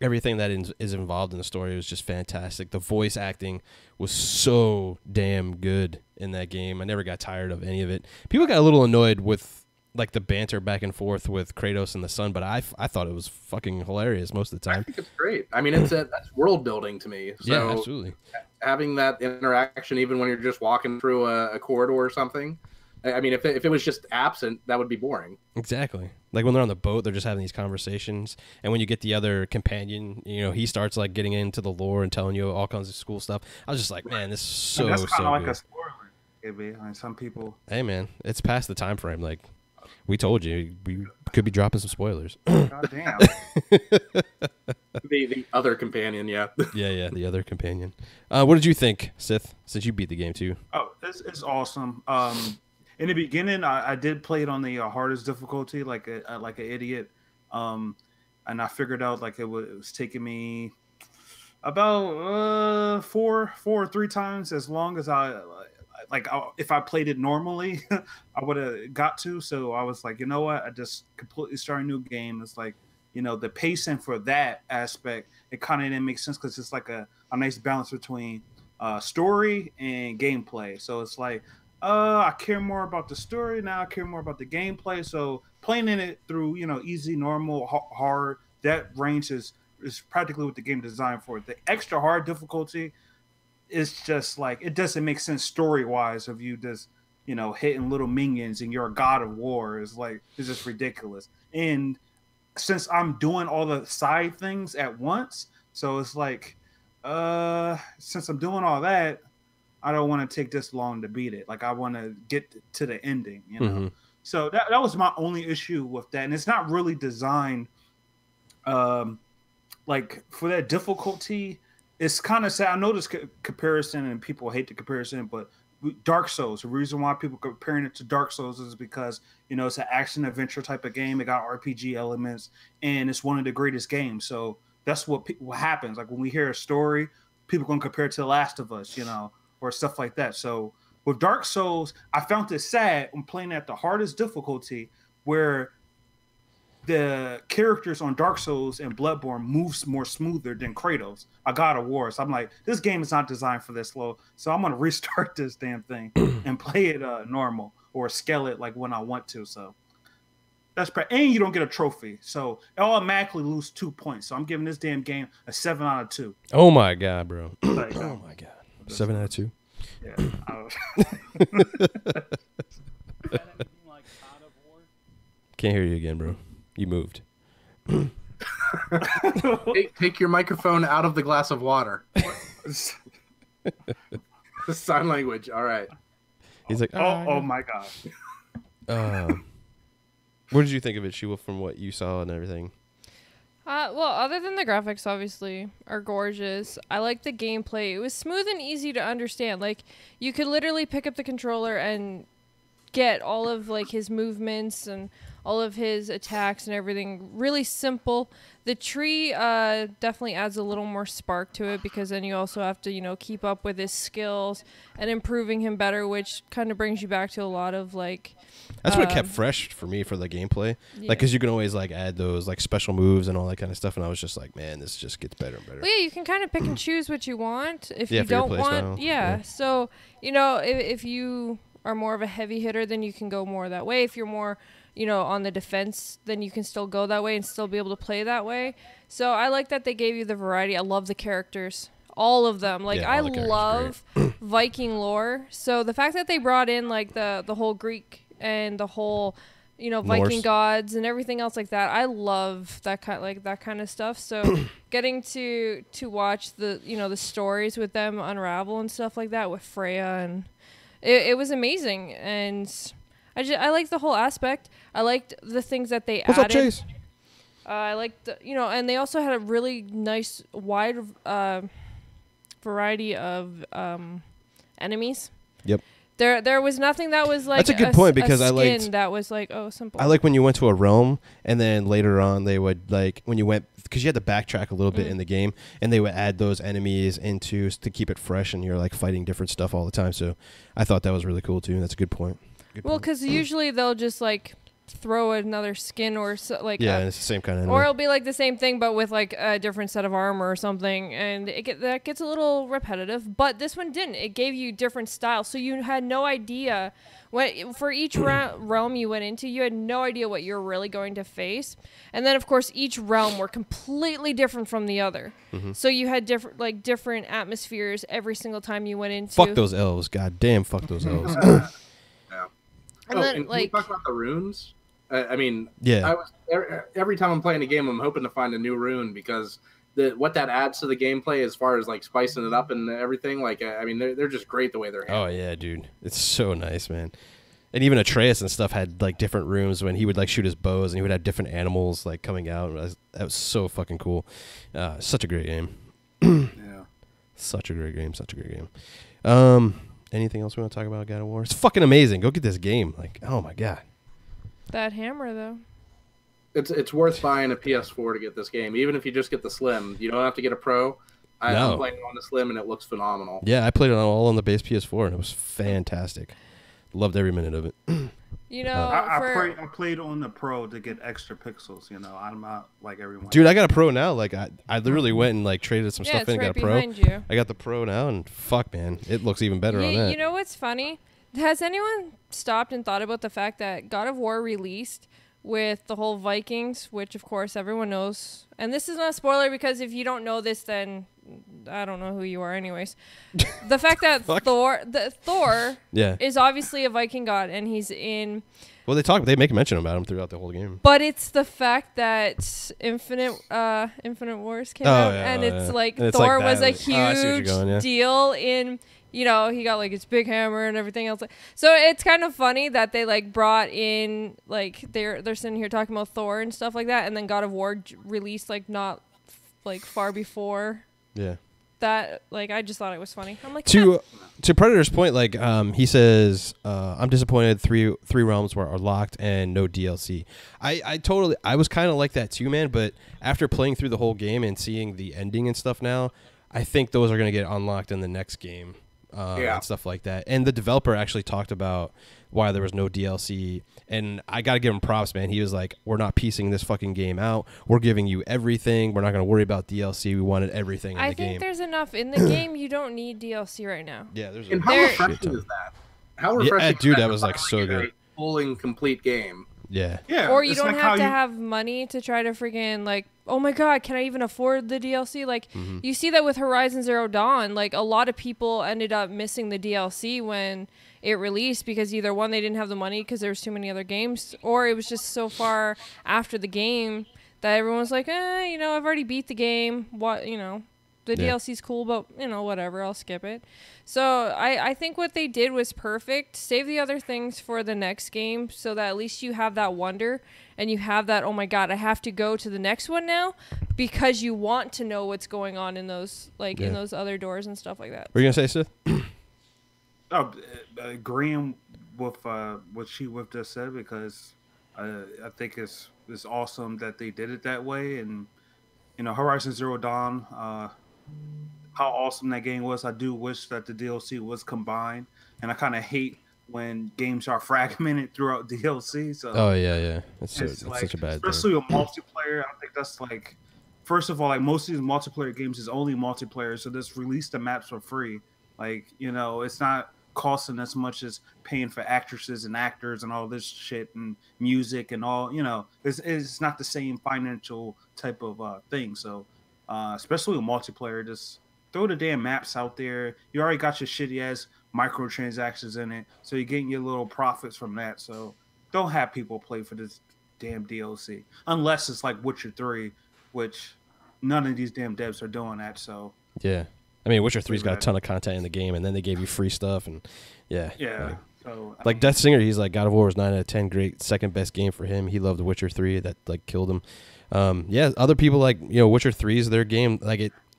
everything that is involved in the story was just fantastic. The voice acting was so damn good in that game. I never got tired of any of it. People got a little annoyed with like the banter back and forth with Kratos and the son, but I thought it was fucking hilarious most of the time. I think it's great. I mean, that's world building to me. So yeah, absolutely. Having that interaction, even when you're just walking through a corridor or something. I mean, if it was just absent, that would be boring. Exactly. Like when they're on the boat, they're just having these conversations. And when you get the other companion, he starts like getting into the lore and telling you all kinds of cool stuff. I was just like, man, this is so that's kind of like good. a spoiler. Maybe. I mean, some people. Hey, man, it's past the time frame. Like we told you, we could be dropping some spoilers. God damn. The other companion, yeah. yeah, the other companion. What did you think, Sith? Since you beat the game too. Oh, it's awesome. In the beginning, I did play it on the hardest difficulty, like an idiot, and I figured out like it was taking me about 4 or 3 times as long as if I played it normally, I would have got to. So I was like, you know what? I just completely started a new game. It's like, the pacing for that aspect, it kind of didn't make sense because it's like a nice balance between story and gameplay. So it's like, I care more about the story now. I care more about the gameplay. So playing in it through, easy, normal, hard, that range is practically what the game designed for. The extra hard difficulty is just like, it doesn't make sense story-wise of you just, hitting little minions and you're a god of war. It's just ridiculous. And since I'm doing all the side things at once, so it's like, since I'm doing all that, I don't want to take this long to beat it. Like I want to get to the ending, So that was my only issue with that, and it's not really designed, like for that difficulty. It's kind of sad. I know this comparison, and people hate the comparison, but Dark Souls. The reason why people are comparing it to Dark Souls is because it's an action adventure type of game. It got RPG elements, and it's one of the greatest games. So that's what happens. Like when we hear a story, people gonna compare it to The Last of Us, or stuff like that. So with Dark Souls, I found it sad when playing at the hardest difficulty where the characters on Dark Souls and Bloodborne moves more smoother than Kratos, a God of War. So I'm like, this game is not designed for this slow. So I'm going to restart this damn thing and play it normal or scale it like when I want to. So that's and you don't get a trophy. So it automatically lose 2 points. So I'm giving this damn game a 7 out of 2. Oh my God, bro. Like, oh my God. 7 out of 2. Yeah. Can't hear you again, bro. You moved. Take your microphone out of the glass of water. Sign language. All right. He's like, oh my God. What did you think of it, Sheila, from what you saw and everything? Well, other than the graphics, obviously, are gorgeous. I like the gameplay. It was smooth and easy to understand. Like, you could literally pick up the controller and get all of, like, his movements and all of his attacks and everything. Really simple. The tree definitely adds a little more spark to it because then you also have to, keep up with his skills and improving him better, which kind of brings you back to a lot of, like... That's what kept fresh for me for the gameplay. Yeah. Like, because you can always, like, add those, like, special moves and all that kind of stuff, and I was just like, man, this just gets better and better. Well, yeah, you can kind of pick and choose what you want. If you don't want... Style. Yeah, so, if you are more of a heavy hitter, then you can go more that way. If you're more... on the defense, then you can still go that way and still be able to play that way. So I like that they gave you the variety. I love the characters. All of them. Like, I love Viking lore. So the fact that they brought in like the whole Greek and the whole, you know, Viking Norse gods and everything else like that, I love that kind of stuff. So getting to watch the, you know, the stories with them unravel and stuff like that with Freya, and it was amazing. And I liked the whole aspect. I liked the things that they What's added. up, Chase? I liked, you know, and they also had a really nice wide variety of enemies. Yep. There was nothing that was like that's a good point, because a I skin liked that was like, oh, simple. I like when you went to a realm and then later on they would, like, when you went, because you had to backtrack a little bit in the game, and they would add those enemies into to keep it fresh, and you're like fighting different stuff all the time. So I thought that was really cool too. That's a good point. Well, because usually they'll just like throw another skin or so, like yeah, it's the same kind of enemy. or it'll be like the same thing but with like a different set of armor or something, and that gets a little repetitive. But this one didn't. It gave you different styles, so you had no idea what for each realm you went into. You had no idea what you're really going to face, and then of course each realm were completely different from the other. So you had different atmospheres every single time you went into. Fuck those elves. God damn, fuck those elves. And then, and like, can we talk about the runes? I mean, Yeah. Every time I'm playing a game, I'm hoping to find a new rune, because what that adds to the gameplay as far as like spicing it up and everything. Like, I mean, they're just great the way they're handled. Oh yeah, dude, it's so nice, man. And even Atreus and stuff had like different rooms when he would like shoot his bows, and he would have different animals like coming out. That was so fucking cool. Such a great game. Yeah. Such a great game. Such a great game. Anything else we want to talk about God of War? It's fucking amazing. Go get this game. Like, oh my god. that hammer though. It's worth buying a PS4 to get this game, even if you just get the Slim. You don't have to get a Pro. I'm playing it on the Slim, and it looks phenomenal. Yeah, I played it all on the base PS4, and it was fantastic. Loved every minute of it. You know, I played on the Pro to get extra pixels. You know, I'm not like everyone. Dude, I got a Pro now. Like, I literally went and like traded some stuff in and got a Pro. behind you. I got the Pro now, and fuck, man, it looks even better on that. You know what's funny? Has anyone stopped and thought about the fact that God of War released with the whole Vikings, which of course everyone knows, and this is not a spoiler because if you don't know this, then I don't know who you are anyways. The fact that Thor Yeah. is obviously a Viking god, and he's in. Well, they make mention about him throughout the whole game. But it's the fact that Infinite Wars came out, and it's like and it's Thor like was a that. Oh, I see what you're huge going, yeah. deal in. You know, he got like his big hammer and everything else. So it's kind of funny that they like brought in like they're sitting here talking about Thor and stuff like that, and then God of War released like not like far before. Yeah. That like I just thought it was funny. I'm like to Predator's point, like he says, I'm disappointed three realms are locked and no DLC. I was kind of like that too, man. But after playing through the whole game and seeing the ending and stuff now, I think those are gonna get unlocked in the next game. And stuff like that. And the developer actually talked about why there was no DLC. And I got to give him props, man. He was like, we're not piecing this fucking game out. We're giving you everything. We're not going to worry about DLC. We wanted everything in the game. I think there's enough in the game. You don't need DLC right now. Yeah, there's And how refreshing is that? How refreshing dude, is that was like so good. A full and complete game. Yeah. Or you don't have to have money to try to freaking like, oh my god, can I even afford the DLC? Like, you see that with Horizon Zero Dawn. Like, a lot of people ended up missing the DLC when it released because either one, they didn't have the money because there was too many other games, or it was just so far after the game that everyone was like, you know, I've already beat the game. What, you know, the DLC's cool, but, you know, whatever, I'll skip it. So I think what they did was perfect. Save the other things for the next game so that at least you have that wonder and you have that, oh my god, I have to go to the next one now, because you want to know what's going on in those in those other doors and stuff like that. What are you going to say, Sith? Agreeing with what she just said, because I think it's awesome that they did it that way. And, you know, Horizon Zero Dawn, how awesome that game was. I do wish that the DLC was combined, and I kind of hate when games are fragmented throughout DLC. So it's such a bad especially thing. with multiplayer. I think that's like, first of all, like most of these multiplayer games is only multiplayer, so just release the maps for free. Like, you know, it's not costing as much as paying for actresses and actors and all this shit and music and all. You know, it's not the same financial type of thing. So especially with multiplayer, just throw the damn maps out there. You already got your shitty ass microtransactions in it, so you're getting your little profits from that. So don't have people play for this damn DLC unless it's like Witcher 3, which none of these damn devs are doing that. So yeah, I mean, Witcher 3's got a ton of content in the game, and then they gave you free stuff, and yeah. So like Death Singer, he's like God of War was 9 out of 10, great, second best game for him. He loved Witcher 3, that like killed him. Yeah, other people like Witcher 3 is their game.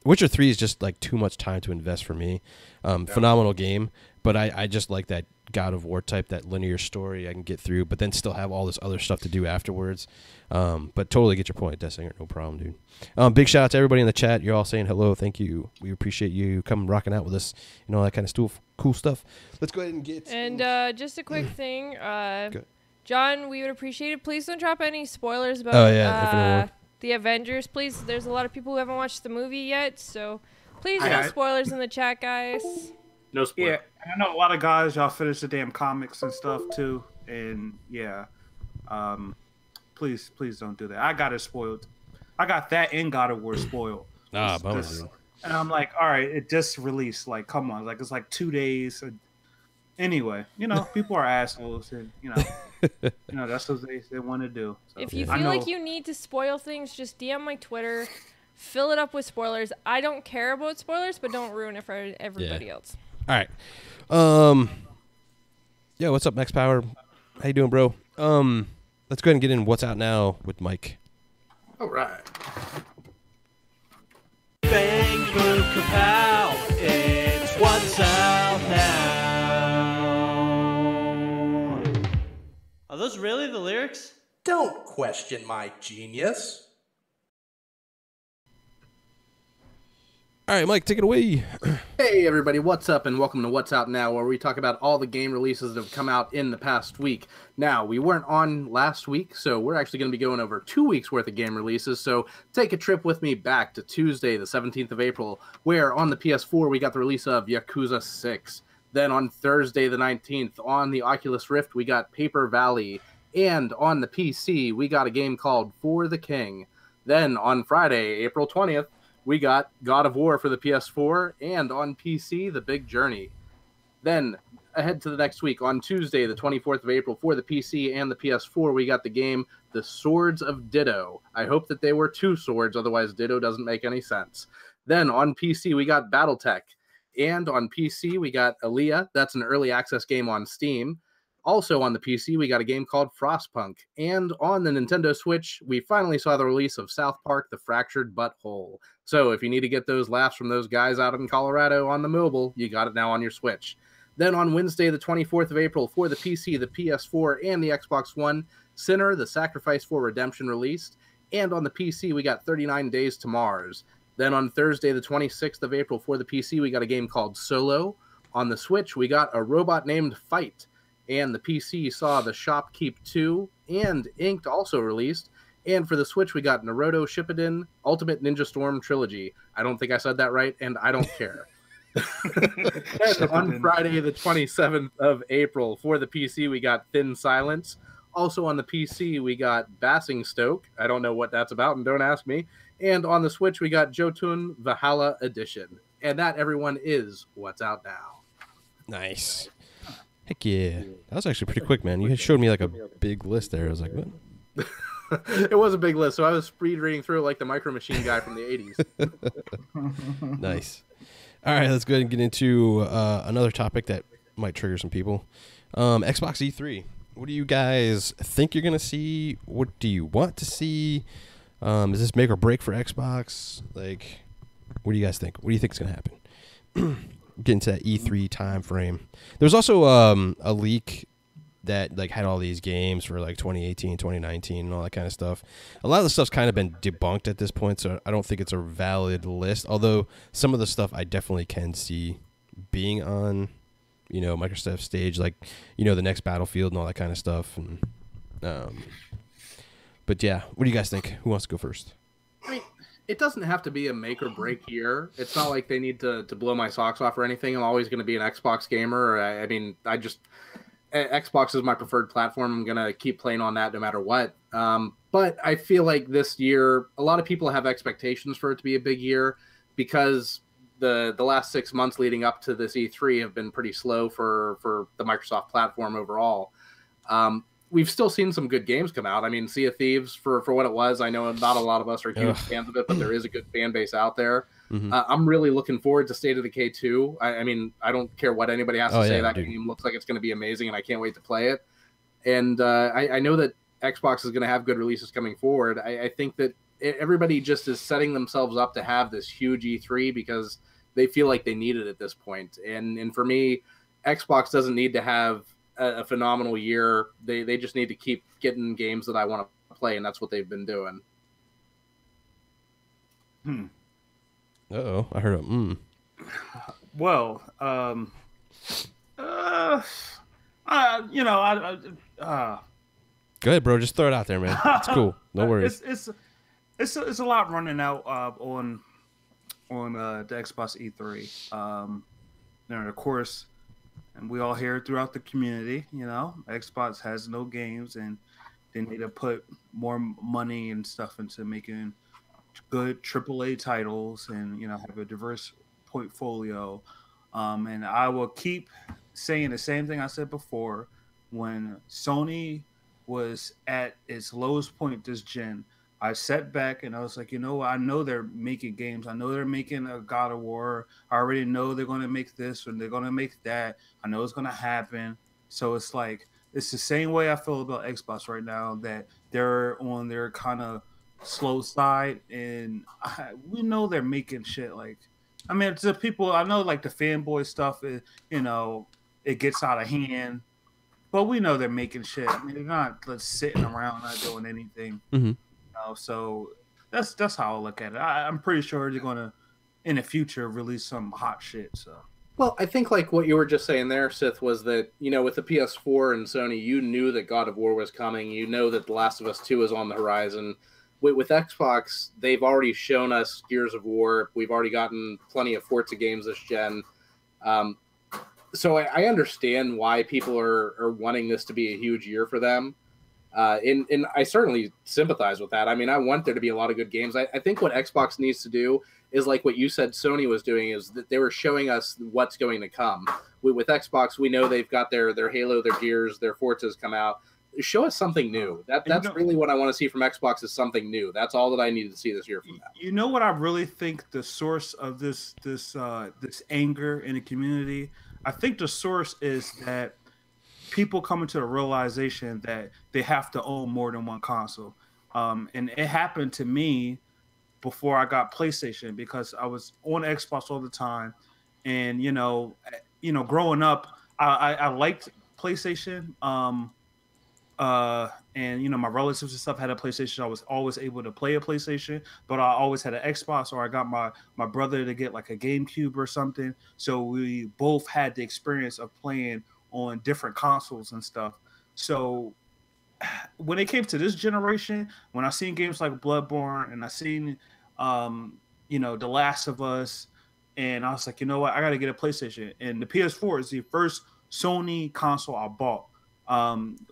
Witcher 3 is just like too much time to invest for me. Phenomenal game, but I just like that God of War type, that linear story I can get through, but then still have all this other stuff to do afterwards. But totally get your point, Death Singer, no problem, dude. Big shout out to everybody in the chat. You're all saying hello, thank you. We appreciate you coming rocking out with us, all that kind of cool stuff. Let's go ahead and get. And just a quick thing, John, we would appreciate it. Please don't drop any spoilers about the Avengers, please. There's a lot of people who haven't watched the movie yet, so please no spoilers in the chat, guys. No spoilers. Yeah, I know a lot of guys, y'all finish the damn comics and stuff too, and please don't do that. I got it spoiled. I got that and God of War spoiled. Bummer. And I'm like, all right, it just released. Like, come on, like it's like 2 days. Anyway, people are assholes, and that's what they want to do. So, if you feel like you need to spoil things, just DM my Twitter, fill it up with spoilers. I don't care about spoilers, but don't ruin it for everybody else. All right. Yeah, what's up, Max Power? How you doing, bro? Let's go ahead and get in what's out now with Mike. All right. Bang, boom, kapow, it's what's out now. Are those really the lyrics? Don't question my genius. All right, Mike, take it away. Hey, everybody, what's up, and welcome to What's Out Now, where we talk about all the game releases that have come out in the past week. Now, we weren't on last week, so we're actually going to be going over 2 weeks' worth of game releases, so take a trip with me back to Tuesday, the 17th of April, where on the PS4 we got the release of Yakuza 6. Then on Thursday, the 19th, on the Oculus Rift, we got Paper Valley, and on the PC, we got a game called For the King. Then on Friday, April 20th, we got God of War for the PS4, and on PC, The Big Journey. Then, ahead to the next week, on Tuesday, the 24th of April, for the PC and the PS4, we got the game The Swords of Ditto. I hope that they were 2 swords, otherwise Ditto doesn't make any sense. Then, on PC, we got Battletech. And on PC, we got Aaliyah. That's an early access game on Steam. Also on the PC, we got a game called Frostpunk. And on the Nintendo Switch, we finally saw the release of South Park, The Fractured Butthole. So if you need to get those laughs from those guys out in Colorado on the mobile, you got it now on your Switch. Then on Wednesday, the 24th of April, for the PC, the PS4, and the Xbox One, Sinner, The Sacrifice for Redemption released. And on the PC, we got 39 Days to Mars. Then on Thursday, the 26th of April, for the PC, we got a game called Solo. On the Switch, we got a robot named Fight. And the PC saw The Shopkeep 2 and Inked also released. And for the Switch, we got Naruto Shippuden Ultimate Ninja Storm Trilogy. I don't think I said that right, and I don't care. And on Friday, the 27th of April, for the PC, we got Thin Silence. Also on the PC, we got Basingstoke. I don't know what that's about, and don't ask me. And on the Switch, we got Jotun Valhalla Edition. And that, everyone, is what's out now. Nice. Heck yeah. That was actually pretty quick, man. You showed me like a big list there. I was like, what? It was a big list, so I was speed reading through like the Micro Machine guy from the 80s. Nice. All right, let's go ahead and get into another topic that might trigger some people. Xbox E3. What do you guys think you're going to see? What do you want to see? Is this make or break for Xbox? Like, what do you guys think? What do you think is going to happen? Get into that E3 time frame. There's also a leak that like had all these games for like 2018, 2019, and all that kind of stuff. A lot of the stuff's kind of been debunked at this point, so I don't think it's a valid list. Although some of the stuff I definitely can see being on, Microsoft's stage, like the next Battlefield and all that kind of stuff. And but yeah, what do you guys think? Who wants to go first? I mean, it doesn't have to be a make or break year. It's not like they need to blow my socks off or anything. I'm always going to be an Xbox gamer. Xbox is my preferred platform. I'm going to keep playing on that no matter what. But I feel like this year, a lot of people have expectations for it to be a big year because the last 6 months leading up to this E3 have been pretty slow for the Microsoft platform overall. We've still seen some good games come out. I mean, Sea of Thieves, for what it was, I know not a lot of us are huge fans of it, but there is a good fan base out there. I'm really looking forward to State of Decay 2. I mean, I don't care what anybody has to say. That game looks like it's going to be amazing, and I can't wait to play it. And I know that Xbox is going to have good releases coming forward. I think that everybody just is setting themselves up to have this huge E3 because they feel like they need it at this point. And for me, Xbox doesn't need to have a phenomenal year. They just need to keep getting games that I want to play, and that's what they've been doing. Uh-oh, I heard a Well, you know, go ahead, bro. Just throw it out there, man. It's cool. No worries. It's a lot running out on the Xbox E3. And of course, and we all hear throughout the community, you know, Xbox has no games, and they need to put more money and stuff into making good AAA titles, and you know, have a diverse portfolio. And I will keep saying the same thing I said before. When Sony was at its lowest point this gen, I sat back and I was like, you know, I know they're making games. I know they're making a God of War. I already know they're going to make this and they're going to make that. I know it's going to happen. So it's like, it's the same way I feel about Xbox right now, that they're on their kind of slow side. And we know they're making shit. Like, I mean, it's the people, I know like the fanboy stuff, you know, it gets out of hand. But we know they're making shit. I mean, they're not just sitting around not doing anything. So that's how I look at it. I'm pretty sure they're gonna, in the future, release some hot shit. So, well, I think like what you were just saying there, Sith, was that, you know, with the PS4 and Sony, you knew that God of War was coming. You know that The Last of Us 2 is on the horizon. With Xbox, they've already shown us Gears of War. We've already gotten plenty of Forza games this gen. So I understand why people are wanting this to be a huge year for them. And I certainly sympathize with that. I mean, I want there to be a lot of good games. I think what Xbox needs to do is like what you said Sony was doing, is that they were showing us what's going to come. With Xbox, we know they've got their Halo, their Gears, their Forzas come out. Show us something new. That's really what I want to see from Xbox, is something new. That's all that I need to see this year from them. You know what I really think the source of this anger in the community? I think the source is that people coming to the realization that they have to own more than one console. And it happened to me before I got PlayStation, because I was on Xbox all the time. And, you know, growing up, I liked PlayStation. And, you know, my relatives and stuff had a PlayStation. I was always able to play a PlayStation, but I always had an Xbox, or I got my brother to get like a GameCube or something. So we both had the experience of playing on different consoles and stuff. So when it came to this generation, when I seen games like Bloodborne and I seen, you know, The Last of Us, and I was like, you know what, I got to get a PlayStation. And the PS4 is the first Sony console I bought.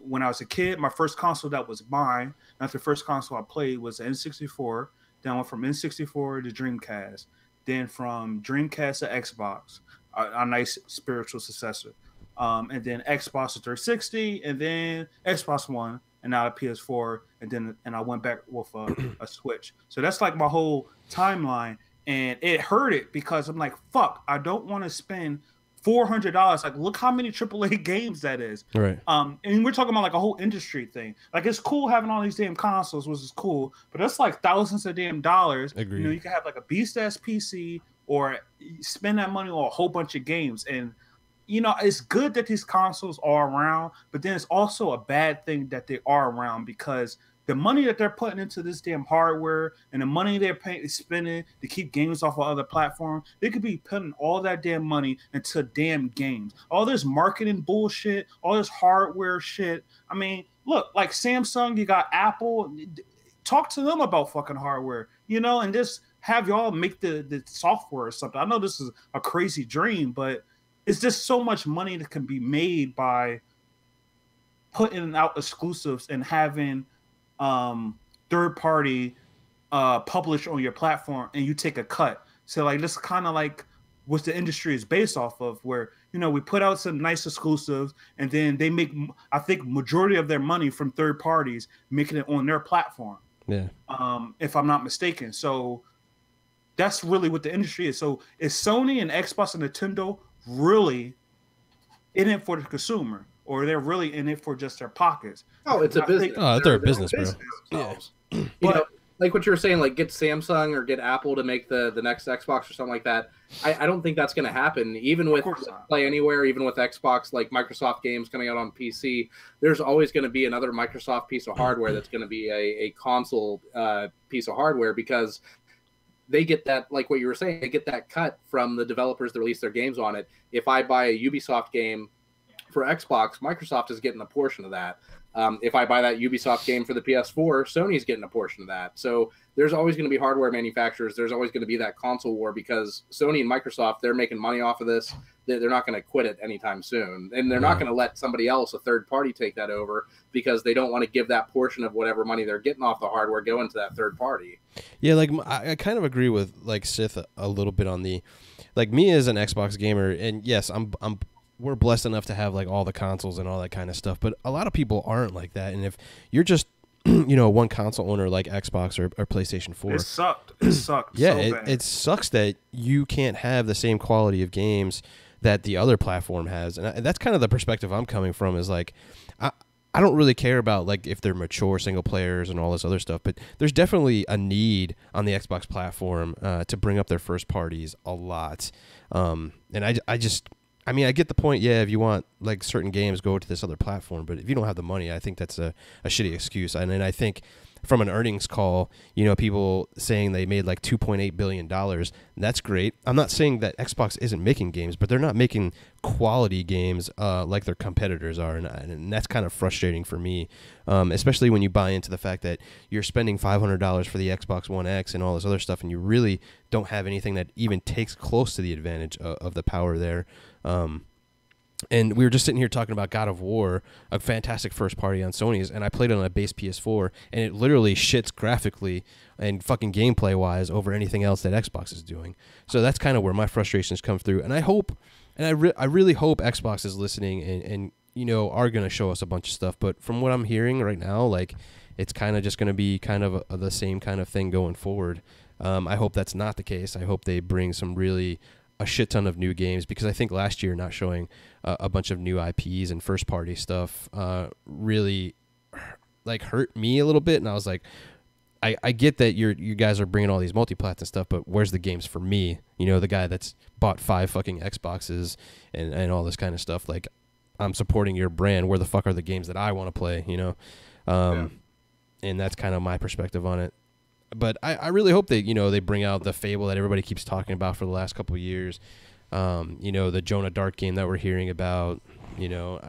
When I was a kid, my first console that was mine, not the first console I played, was the N64. Then I went from N64 to Dreamcast. Then from Dreamcast to Xbox, a nice spiritual successor. And then Xbox 360, and then Xbox One, and now the PS4, and I went back with a Switch. So that's like my whole timeline, and it hurt it because I'm like, fuck, I don't want to spend $400. Like, look how many AAA games that is. Right. And we're talking about like a whole industry thing. Like, it's cool having all these damn consoles, which is cool, but that's like thousands of damn dollars. Agreed. You know, you can have like a beast ass PC, or spend that money on a whole bunch of games. And you know, it's good that these consoles are around, but then it's also a bad thing that they are around, because the money that they're putting into this damn hardware and the money they're spending to keep games off of other platforms, they could be putting all that damn money into damn games. All this marketing bullshit, all this hardware shit. I mean, look, like Samsung, you got Apple. Talk to them about fucking hardware, you know, and just have y'all make the software or something. I know this is a crazy dream, but it's just so much money that can be made by putting out exclusives and having third party publish on your platform, and you take a cut. So like, this kind of like what the industry is based off of, where, you know, we put out some nice exclusives and then they make, I think, majority of their money from third parties making it on their platform. Yeah. If I'm not mistaken. So that's really what the industry is. So is Sony and Xbox and Nintendo really in it for the consumer, or they're really in it for just their pockets? Oh, it's a business. They're a business, bro. Yeah. You know, like what you were saying, like get Samsung or get Apple to make the next Xbox or something like that. I don't think that's going to happen. Even with Play Anywhere, even with Xbox, like Microsoft games coming out on PC, there's always going to be another Microsoft piece of hardware that's going to be a console piece of hardware, because they get that, like what you were saying, they get that cut from the developers that release their games on it. If I buy a Ubisoft game for Xbox, Microsoft is getting a portion of that. If I buy that Ubisoft game for the PS4, Sony's getting a portion of that. So there's always going to be hardware manufacturers. There's always going to be that console war, because Sony and Microsoft, they're making money off of this. They're not going to quit it anytime soon. And they're not going to let somebody else, a third party, take that over, because they don't want to give that portion of whatever money they're getting off the hardware go into that third party. Yeah, like I kind of agree with like Sith a little bit on the, like, me as an Xbox gamer, and yes, we're blessed enough to have like all the consoles and all that kind of stuff, but a lot of people aren't like that. And if you're just you know, one console owner like Xbox or PlayStation 4, it sucked. Yeah, so bad. It sucks that you can't have the same quality of games that the other platform has. And that's kind of the perspective I'm coming from, is like, I don't really care about like if they're mature single players and all this other stuff, but there's definitely a need on the Xbox platform to bring up their first parties a lot. And I mean, I get the point. Yeah, if you want like certain games, go to this other platform. But if you don't have the money, I think that's a shitty excuse. And I think from an earnings call, you know, people saying they made like $2.8 billion. That's great. I'm not saying that Xbox isn't making games, but they're not making quality games like their competitors are. And that's kind of frustrating for me, especially when you buy into the fact that you're spending $500 for the Xbox One X and all this other stuff, and you really don't have anything that even takes close to the advantage of the power there. And we were just sitting here talking about God of War, a fantastic first party on Sony's, and I played it on a base PS4, and it literally shits graphically and fucking gameplay wise over anything else that Xbox is doing. So that's kind of where my frustrations come through. And I hope, and I really hope Xbox is listening and you know, are going to show us a bunch of stuff. But from what I'm hearing right now, like, it's kind of just going to be kind of the same kind of thing going forward. I hope that's not the case. I hope they bring a shit ton of new games, because I think last year not showing a bunch of new IPs and first party stuff really like hurt me a little bit. And I was like, I get that you guys are bringing all these multiplats and stuff, but where's the games for me? You know, the guy that's bought 5 fucking Xboxes and all this kind of stuff. Like, I'm supporting your brand. Where the fuck are the games that I want to play? You know, and that's kind of my perspective on it. But I really hope they, you know, they bring out the Fable that everybody keeps talking about for the last couple of years. You know, the Jonah Dark game that we're hearing about. You know,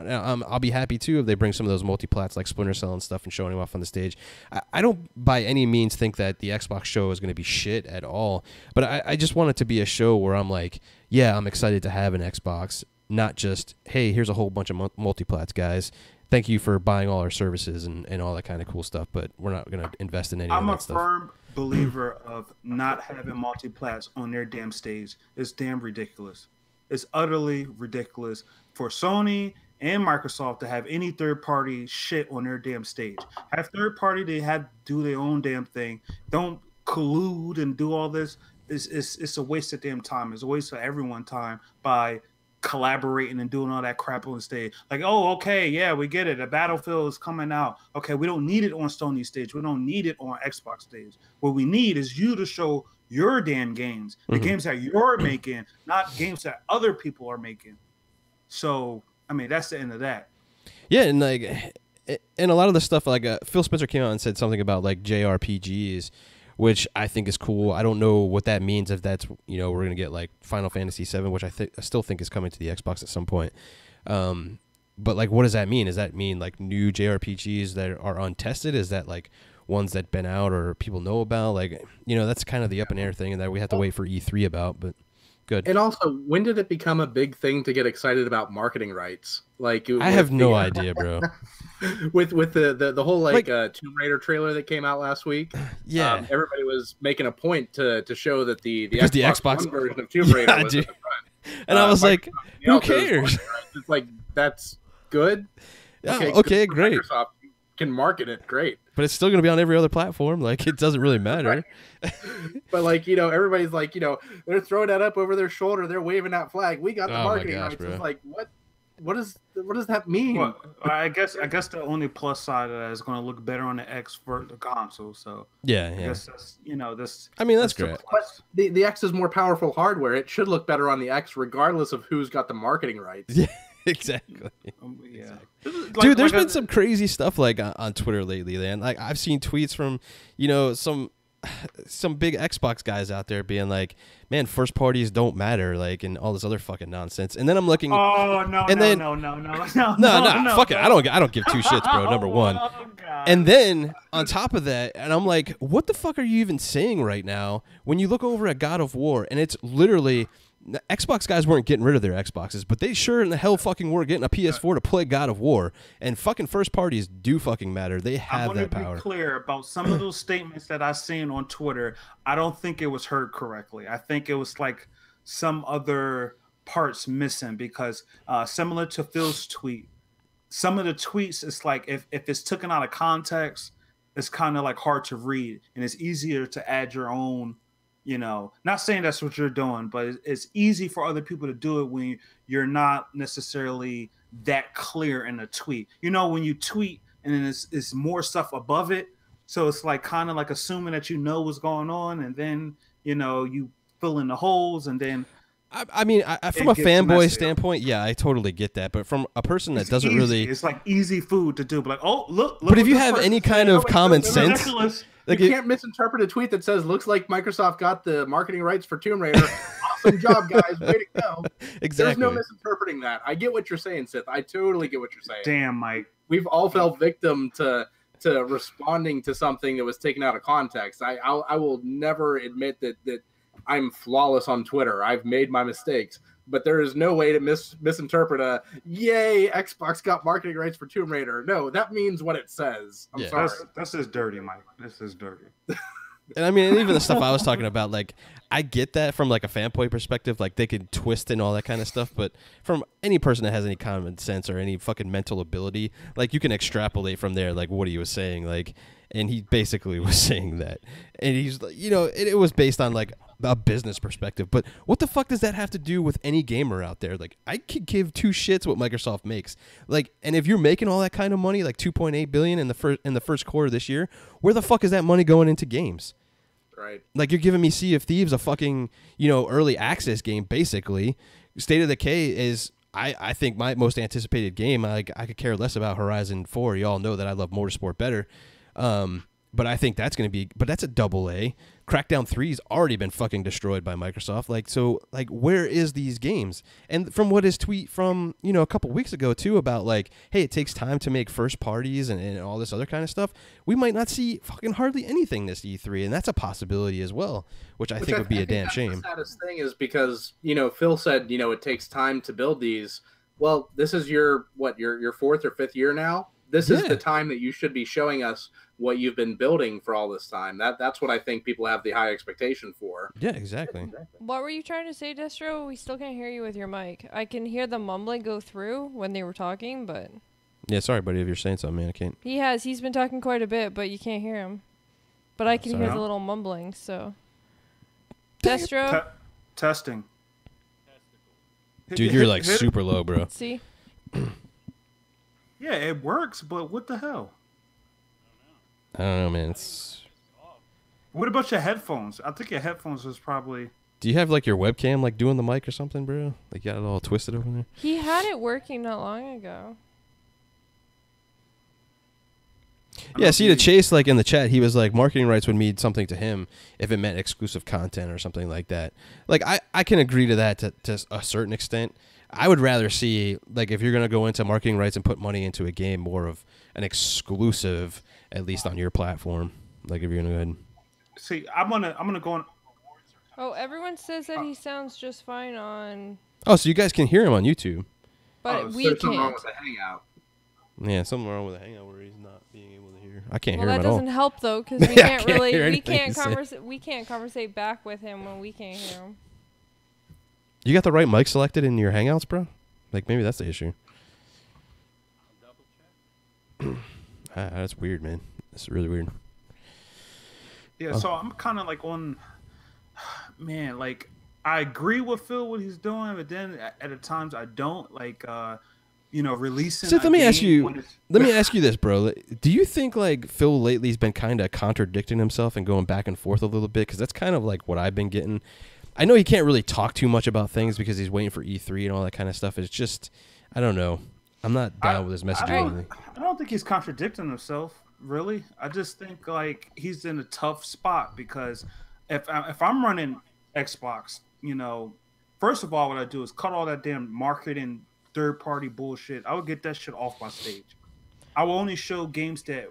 I'll be happy too if they bring some of those multiplats like Splinter Cell and stuff and showing them off on the stage. I don't by any means think that the Xbox show is going to be shit at all. But I just want it to be a show where I'm like, yeah, I'm excited to have an Xbox, not just, hey, here's a whole bunch of multiplats, guys. Thank you for buying all our services and all that kind of cool stuff, but we're not going to invest in any of that stuff. I'm a firm believer of not having multiplats on their damn stage. It's damn ridiculous. It's utterly ridiculous for Sony and Microsoft to have any third-party shit on their damn stage. Have third-party, they have to do their own damn thing. Don't collude and do all this. It's a waste of damn time. It's a waste of everyone's time by collaborating and doing all that crap on stage. Like, oh, okay, yeah, we get it. A Battlefield is coming out. Okay, we don't need it on Sony stage. We don't need it on Xbox stage. What we need is you to show your damn games, the games that you're making, not games that other people are making. So, I mean, that's the end of that. Yeah, and like, and a lot of the stuff, like Phil Spencer came out and said something about like JRPGs, which I think is cool. I don't know what that means, if that's, you know, we're going to get like Final Fantasy VII, which I still think is coming to the Xbox at some point. But like, what does that mean? Does that mean like new JRPGs that are untested? Is that like ones that been out or people know about? Like, you know, that's kind of the up in air thing, and that we have to wait for E3 about. But Good. And also, when did it become a big thing to get excited about marketing rights? Like, I have no idea, bro. with the whole Tomb Raider trailer that came out last week. Yeah, everybody was making a point to show that the Xbox One version of Tomb Raider was at the front. And I was like, who cares? It's like, that's good. Yeah, okay, great. Microsoft can market it, great. But it's still going to be on every other platform. Like, it doesn't really matter. But, like, everybody's like, they're throwing that up over their shoulder. They're waving that flag. We got the marketing rights. Bro. It's like, what does that mean? Well, I guess the only plus side of that is going to look better on the X for the console. So yeah. I guess that's, this. I mean, that's great. But the X is more powerful hardware. It should look better on the X, regardless of who's got the marketing rights. Yeah, exactly. Yeah. Dude, there's been some crazy stuff like on Twitter lately, man. Like, I've seen tweets from, some big Xbox guys out there being like, man, first parties don't matter, like, and all this other fucking nonsense. And then I'm looking. Oh no! And then, no! Fuck it. I don't give two shits, bro. Number one. And then on top of that, and I'm like, what the fuck are you even saying right now? When you look over at God of War, and it's literally. Xbox guys weren't getting rid of their Xboxes, but they sure in the hell fucking were getting a PS4 to play God of War. And fucking first parties do fucking matter. They have that power. I want to be clear about some of those statements that I seen on Twitter. I don't think it was heard correctly. I think it was like some other parts missing because similar to Phil's tweet, some of the tweets, it's like if it's taken out of context, it's kind of like hard to read, and it's easier to add your own. Not saying that's what you're doing, but it's easy for other people to do it when you're not necessarily that clear in a tweet. When you tweet and then it's more stuff above it. So it's like kind of like assuming that what's going on, and then, you fill in the holes, and then. I mean, from a fanboy standpoint, yeah, I totally get that. But from a person that doesn't really. It's like easy food to do. But like, oh, look. But if you have any kind of common sense. Like you can't misinterpret a tweet that says, looks like Microsoft got the marketing rights for Tomb Raider. Awesome job, guys. Way to go. Exactly. There's no misinterpreting that. I get what you're saying, Sith. I totally get what you're saying. Damn, Mike. We've all fell victim to responding to something that was taken out of context. I will never admit that I'm flawless on Twitter. I've made my mistakes. But there is no way to misinterpret a yay, Xbox got marketing rights for Tomb Raider. No, that means what it says. I'm sorry. This is dirty, Mike. This is dirty. And I mean, even the stuff I was talking about, like, I get that from like a fanboy perspective, like they can twist and all that kind of stuff. But from any person that has any common sense or any fucking mental ability, like you can extrapolate from there, like what he was saying, like, and he basically was saying that, and he's like, it was based on like a business perspective. But what the fuck does that have to do with any gamer out there? Like, I could give two shits what Microsoft makes. Like, and if you're making all that kind of money, like $2.8 billion in the first quarter this year, where the fuck is that money going into games? Right. Like, you're giving me Sea of Thieves, a fucking, early access game, basically. State of Decay is, I think, my most anticipated game. I could care less about Horizon 4. Y'all know that I love Motorsport better. But I think that's going to be, but that's a AA. Crackdown 3's already been fucking destroyed by Microsoft. Like, so, like, where is these games? And from what his tweet from, a couple weeks ago, too, about, like, hey, it takes time to make first parties and all this other kind of stuff, we might not see fucking hardly anything this E3, and that's a possibility as well, which I think would be a damn shame. The saddest thing is because, Phil said, it takes time to build these. Well, this is your fourth or fifth year now? This is the time that you should be showing us what you've been building for all this time. That's what I think people have the high expectation for. Yeah, exactly. What were you trying to say, Destro? We still can't hear you with your mic. I can hear the mumbling go through when they were talking, but... Yeah, sorry, buddy, if you're saying something, man. I can't... He's been talking quite a bit, but you can't hear him. But I can hear the little mumbling, so... Destro? Testing. Dude, you're like super low, bro. See? Yeah, it works, but what the hell? I don't know, man. What about your headphones? I think your headphones was probably... Do you have like your webcam like doing the mic or something, bro? Like you got it all twisted over there? He had it working not long ago. Yeah, see, to Chase, like in the chat, he was like, marketing rights would mean something to him if it meant exclusive content or something like that. Like, I can agree to that to a certain extent. I would rather see, like, if you're going to go into marketing rights and put money into a game, more of an exclusive, at least on your platform. Like, if you're going to go ahead and... See, I'm gonna go on... Oh, everyone says that he sounds just fine on, Oh, so you guys can hear him on YouTube. but Oh, so we there's something wrong can't. with the Hangout. Yeah, something wrong with the Hangout where he's not being able to hear. I can't Well, hear him that at all. doesn't help though, because we Yeah, I can't can't really, hear we anything can't he's saying. we can't conversate back with him when we can't hear him. You got the right mic selected in your Hangouts, bro? Like, maybe that's the issue. That's weird, man. That's really weird. Yeah, so I'm kind of like on, man, like I agree with Phil what he's doing, but then at times I don't like, releasing. Sith, let me ask you. when it's- Let me ask you this, bro. Do you think like Phil lately's been kind of contradicting himself and going back and forth a little bit? Because that's kind of like what I've been getting. I know he can't really talk too much about things because he's waiting for E3 and all that kind of stuff. It's just, I don't know. I'm not down with his messaging. I don't think he's contradicting himself, really. I just think like he's in a tough spot because if I'm running Xbox, first of all, what I do is cut all that damn marketing third-party bullshit. I would get that shit off my stage. I will only show games that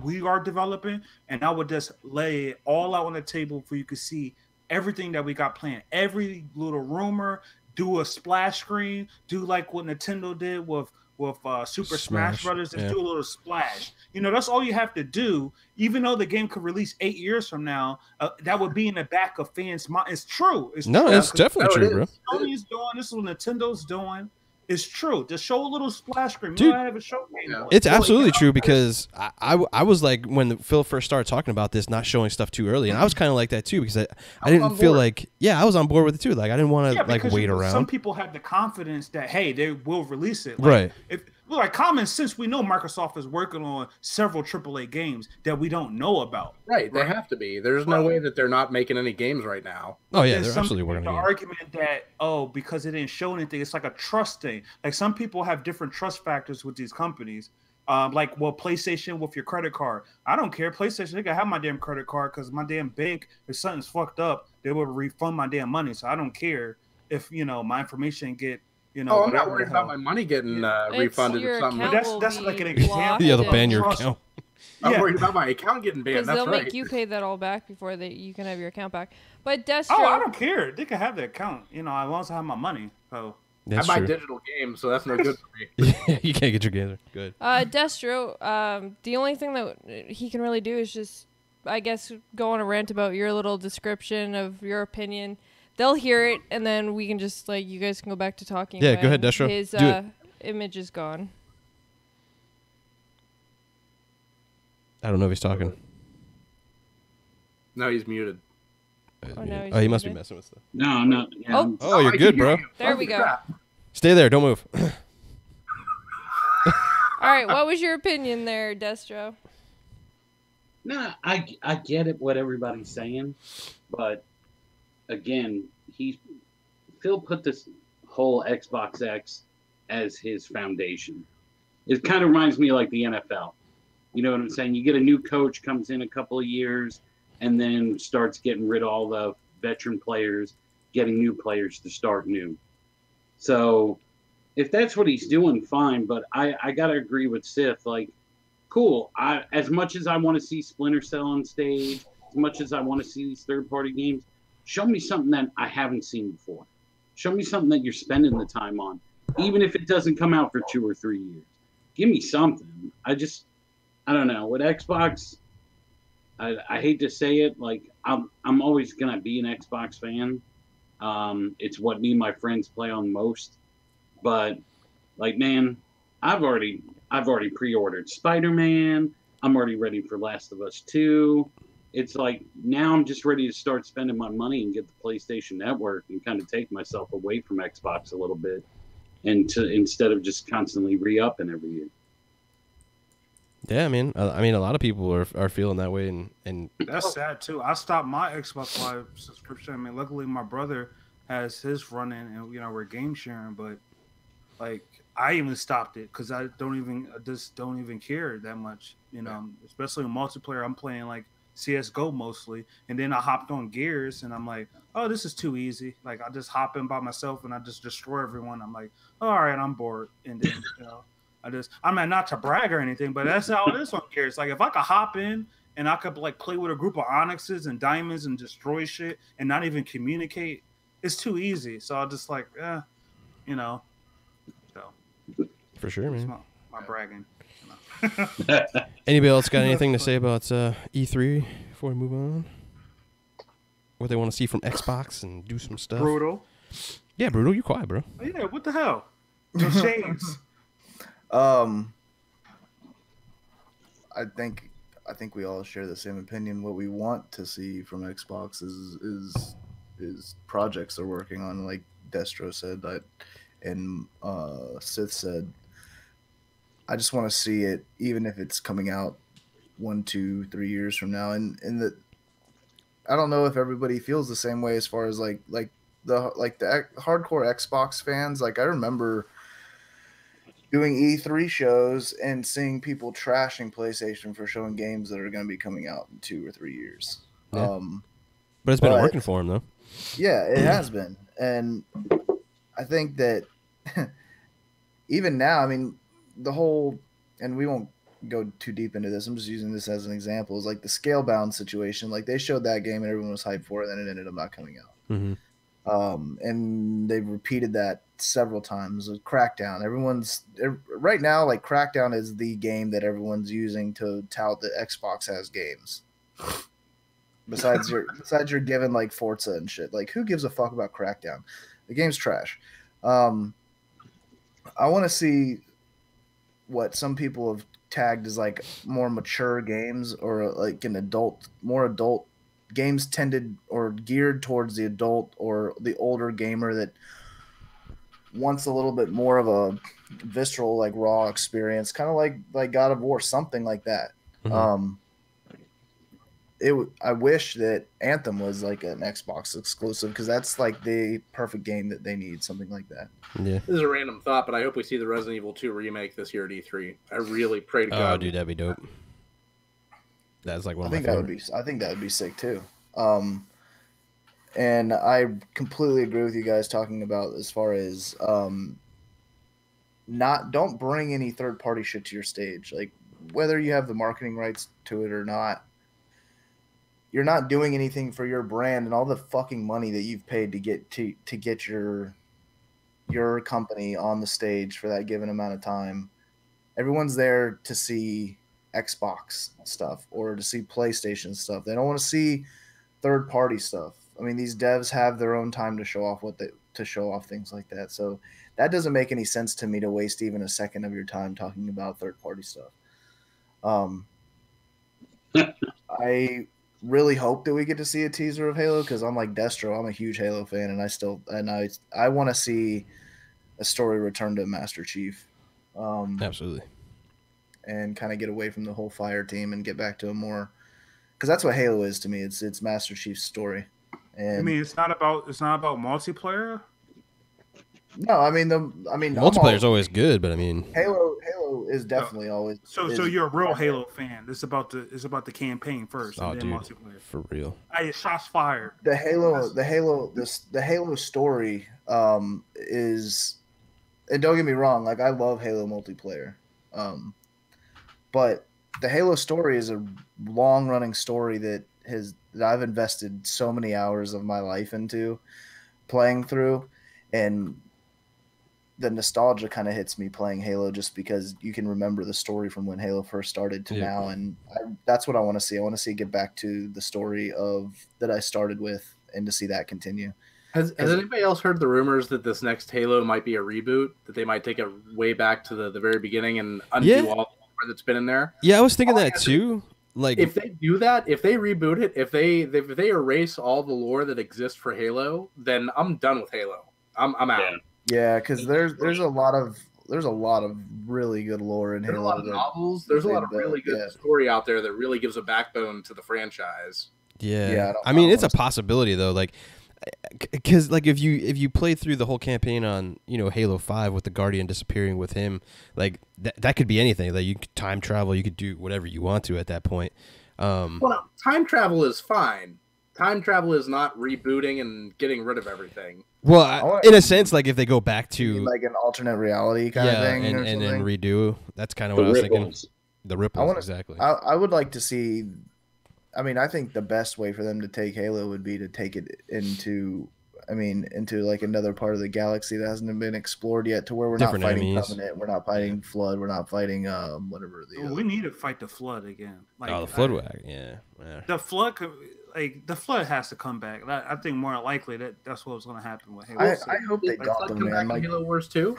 we are developing, and I would just lay it all out on the table for you to see everything that we got planned, every little rumor. Do a splash screen. Do like what Nintendo did with Super Smash Brothers. Just do a little splash. That's all you have to do. Even though the game could release 8 years from now, that would be in the back of fans' mind. It's true. It's No, true. it's definitely true, bro. Sony's doing this. Is what Nintendo's doing. It's true. Just show a little splash screen. Dude, have a show game. It's absolutely true because I was like, when Phil first started talking about this, not showing stuff too early, and I was kind of like that too because I didn't feel like, I was on board with it too. Like I didn't want to like wait around. Some people have the confidence that hey, they will release it. Right. If like common sense, we know Microsoft is working on several AAA games that we don't know about. Right, they have to be. There's no way that they're not making any games right now. Oh yeah, they're absolutely working on the argument that because they didn't show anything, it's like a trust thing. Like some people have different trust factors with these companies. Like PlayStation with your credit card. I don't care. PlayStation, they can have my damn credit card because my damn bank, if something's fucked up, they will refund my damn money. So I don't care if my information get. I'm not worried about my money getting refunded or something. But that's like an example. Yeah, they'll ban your account. I'm worried about my account getting banned. Because That's they'll right. make you pay that all back before you can have your account back. But Destro, I don't care. They can have the account. As long as I have my money. So that's I buy true. digital games, so that's no good for me. Yeah, you can't get your games. Good. Destro, the only thing that he can really do is just, I guess, go on a rant about your little description of your opinion. They'll hear it, and then we can just, you guys can go back to talking. Yeah, go ahead, Destro. His Do it. image is gone. I don't know if he's talking. No, he's muted. No, He must be messing with stuff. No, I'm not. Yeah, Oh, you're good, bro. There we go. Stay there. Don't move. All right, what was your opinion there, Destro? No, I get it, what everybody's saying, but again, Phil put this whole Xbox X as his foundation. It kind of reminds me of like the NFL. You know what I'm saying? You get a new coach, comes in a couple of years, and then starts getting rid of all the veteran players, getting new players to start new. So if that's what he's doing, fine. But I got to agree with Sith. Like, cool. As much as I want to see Splinter Cell on stage, as much as I want to see these third-party games, show me something that I haven't seen before. Show me something that you're spending the time on, even if it doesn't come out for 2 or 3 years. Give me something. I don't know. With Xbox, I hate to say it, like I'm always gonna be an Xbox fan. It's what me and my friends play on most. But like, man, I've already pre-ordered Spider-Man. I'm already ready for Last of Us 2. It's like now I'm just ready to start spending my money and get the PlayStation Network and kind of take myself away from Xbox a little bit, and instead of just constantly re-upping every year. Yeah, I mean, a lot of people are feeling that way, and that's sad too. I stopped my Xbox Live subscription. I mean, luckily my brother has his running, and we're game sharing. But like, I even stopped it because I just don't even care that much. Especially in multiplayer, I'm playing like CS:GO mostly, and then I hopped on Gears, and I'm like, oh, this is too easy. Like, I just hop in by myself and I just destroy everyone. I'm like, all right, I'm bored, and then I mean, not to brag or anything, but that's how it is on Gears. Like, if I could hop in and I could like play with a group of onyxes and diamonds and destroy shit and not even communicate. It's too easy. So I just like, you know. So for sure, man. My bragging. Anybody else got anything to say about E3 before we move on? What they want to see from Xbox and do some stuff? Brutal. Yeah, Brutal, you quiet, bro. Yeah, what the hell? No shades. I think we all share the same opinion. What we want to see from Xbox is projects they're working on, like Destro said that, and Sith said. I just want to see it, even if it's coming out 1, 2, 3 years from now. And I don't know if everybody feels the same way as far as like the hardcore Xbox fans. Like I remember doing E3 shows and seeing people trashing PlayStation for showing games that are going to be coming out in 2 or 3 years. Yeah. But it's been working for them though. Yeah, it has been, and I think that even now, I mean. The whole, and we won't go too deep into this. I'm just using this as an example. Is like the Scalebound situation. Like they showed that game and everyone was hyped for it, and then it ended up not coming out. Mm-hmm. And they've repeated that several times. With Crackdown, right now, like Crackdown is the game that everyone's using to tout that Xbox has games. Besides you're given like Forza and shit. Like who gives a fuck about Crackdown? The game's trash. I want to see what some people have tagged as like more mature games or like more adult games tended or geared towards the adult or the older gamer that wants a little bit more of a visceral, like raw experience, kind of like God of War, something like that. Mm-hmm. I wish that Anthem was like an Xbox exclusive because that's like the perfect game that they need, something like that. Yeah. This is a random thought, but I hope we see the Resident Evil 2 remake this year at E3. I really pray to God. Oh, dude, that'd be dope. That's like one of my favorites. I think that would be sick too. And I completely agree with you guys talking about as far as don't bring any third party shit to your stage. Like whether you have the marketing rights to it or not. You're not doing anything for your brand and all the fucking money that you've paid to get your company on the stage for that given amount of time. Everyone's there to see Xbox stuff or to see PlayStation stuff. They don't want to see third party stuff. I mean, these devs have their own time to show off things like that. So that doesn't make any sense to me to waste even a second of your time talking about third party stuff. I really hope that we get to see a teaser of Halo because I'm like Destro. I'm a huge Halo fan, and I want to see a story return to Master Chief. Absolutely. And kind of get away from the whole Fire team and get back to a more, because that's what Halo is to me. It's Master Chief's story. And I mean, it's not about multiplayer. No, I mean multiplayer's always good, but I mean Halo is definitely always. So you're a real Halo fan. It's about the campaign first, and then multiplayer. For real. Hey, shots fired. The Halo story is, and don't get me wrong, like I love Halo multiplayer, but the Halo story is a long running story that I've invested so many hours of my life into playing through, and the nostalgia kind of hits me playing Halo just because you can remember the story from when Halo first started to now. And that's what I want to see. I want to see it get back to the story that I started with and to see that continue. Has anybody else heard the rumors that this next Halo might be a reboot, that they might take it way back to the very beginning and undo all the lore that's been in there? Yeah, I was thinking that too. Like if they do that, if they reboot it, if they erase all the lore that exists for Halo, then I'm done with Halo. I'm out. Yeah, because there's a lot of really good lore in Halo. There's a lot of novels. There's a lot of really good story out there that really gives a backbone to the franchise. Yeah. I mean, it's a possibility though. Like, because like if you play through the whole campaign on Halo 5 with the Guardian disappearing with him, like that could be anything. Like you could time travel, you could do whatever you want to at that point. Well, time travel is fine. Time travel is not rebooting and getting rid of everything. Well, in a sense, like if they go back to like an alternate reality kind of thing, and then redo. That's kind of what I was thinking. The ripples, exactly. I would like to see I mean, I think the best way for them to take Halo would be to take it into, into like another part of the galaxy that hasn't been explored yet, to where we're Different not fighting enemies. Covenant, we're not fighting Flood, we're not fighting whatever the. We need to fight the Flood again. Like, the Flood, yeah. The Flood, the Flood has to come back. I think more likely that's what's going to happen with Halo. I hope they got them, man. Like Halo Wars 2.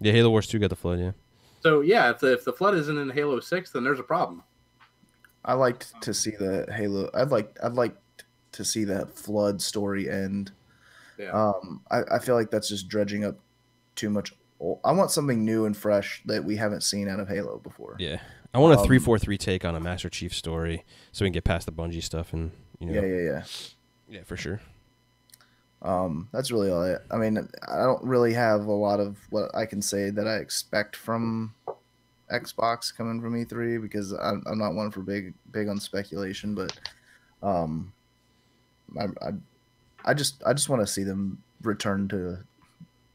Yeah, Halo Wars 2 got the Flood. Yeah. So yeah, if the Flood isn't in Halo 6, then there's a problem. I liked to see the Halo. I'd like to see that Flood story end. Yeah. I feel like that's just dredging up too much. I want something new and fresh that we haven't seen out of Halo before. Yeah, I want a 343 take on a Master Chief story, so we can get past the Bungie stuff and yeah, for sure. That's really all. I mean, I don't really have a lot of what I can say that I expect from Xbox coming from E3, because I'm not one for big on speculation, but I just want to see them return to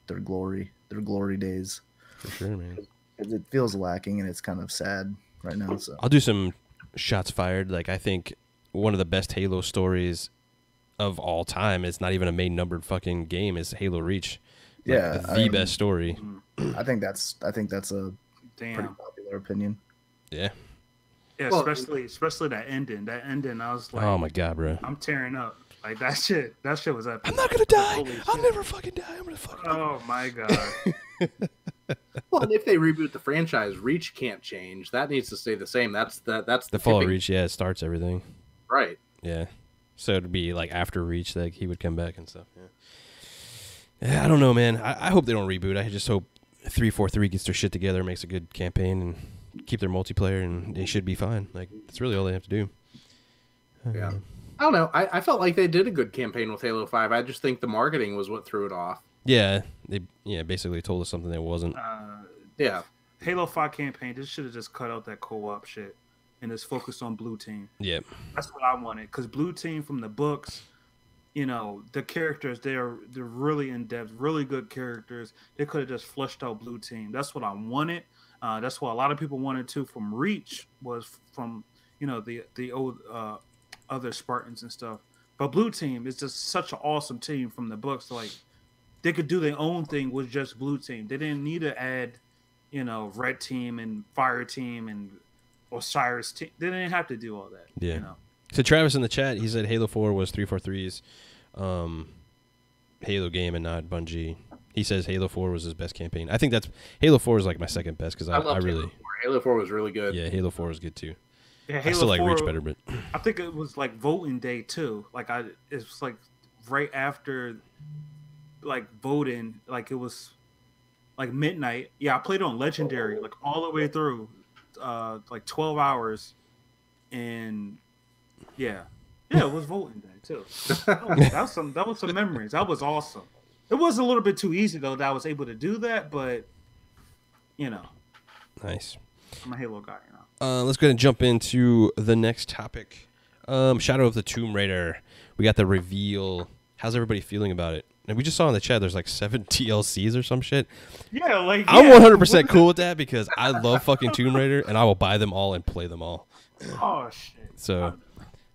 their glory days. For sure, man. It feels lacking, and it's kind of sad right now. So I'll do some shots fired. Like, I think one of the best Halo stories of all time, it's not even a main numbered fucking game, is Halo Reach. Like, the best story. I think that's a pretty popular opinion. Yeah. Yeah, well, especially that ending. I was like, oh my god, bro, I'm tearing up. Like, that shit was epic. I'm not gonna die. I'll never fucking die. I'm gonna fucking die. Oh my god. Well, and if they reboot the franchise, Reach can't change. That needs to stay the same. That's the fall of Reach. Yeah, it starts everything. Right. Yeah. So it'd be like after Reach, like he would come back and stuff. Yeah, I don't know, man. I hope they don't reboot. I just hope 343 gets their shit together, makes a good campaign, and keep their multiplayer, and they should be fine. Like, that's really all they have to do. Yeah. I don't know. I felt like they did a good campaign with Halo 5. I just think the marketing was what threw it off. Yeah, they basically told us something that wasn't. Yeah. Halo 5 campaign, this should have just cut out that co-op shit and just focused on Blue Team. Yeah. That's what I wanted, because Blue Team from the books, you know, the characters, they're really in-depth, really good characters. They could have just fleshed out Blue Team. That's what I wanted. That's what a lot of people wanted too from Reach, was from, you know, the old other Spartans and stuff. But Blue Team is just such an awesome team from the books. Like, they could do their own thing with just Blue Team. They didn't need to add, you know, Red Team and Fire Team and Osiris Team. They didn't have to do all that. Yeah. You know? So Travis in the chat, he said Halo 4 was 343's Halo game and not Bungie. He says Halo 4 was his best campaign. I think that's Halo 4 is like my second best, because I really Halo 4 was really good. Yeah, Halo 4 was good too. Yeah, I still like Reach better, but I think it was like voting day too. Like, it was like right after like voting, like it was like midnight. Yeah, I played on Legendary like all the way through, like 12 hours, and yeah, it was voting day too. That was some memories. That was awesome. It was a little bit too easy though that I was able to do that, but you know, nice. I'm a Halo guy, you know. Let's go ahead and jump into the next topic. Shadow of the Tomb Raider. We got the reveal. How's everybody feeling about it? And we just saw in the chat there's like 7 TLCs or some shit. Yeah, like I'm 100% cool with that, because I love fucking Tomb Raider, and I will buy them all and play them all. Oh shit! So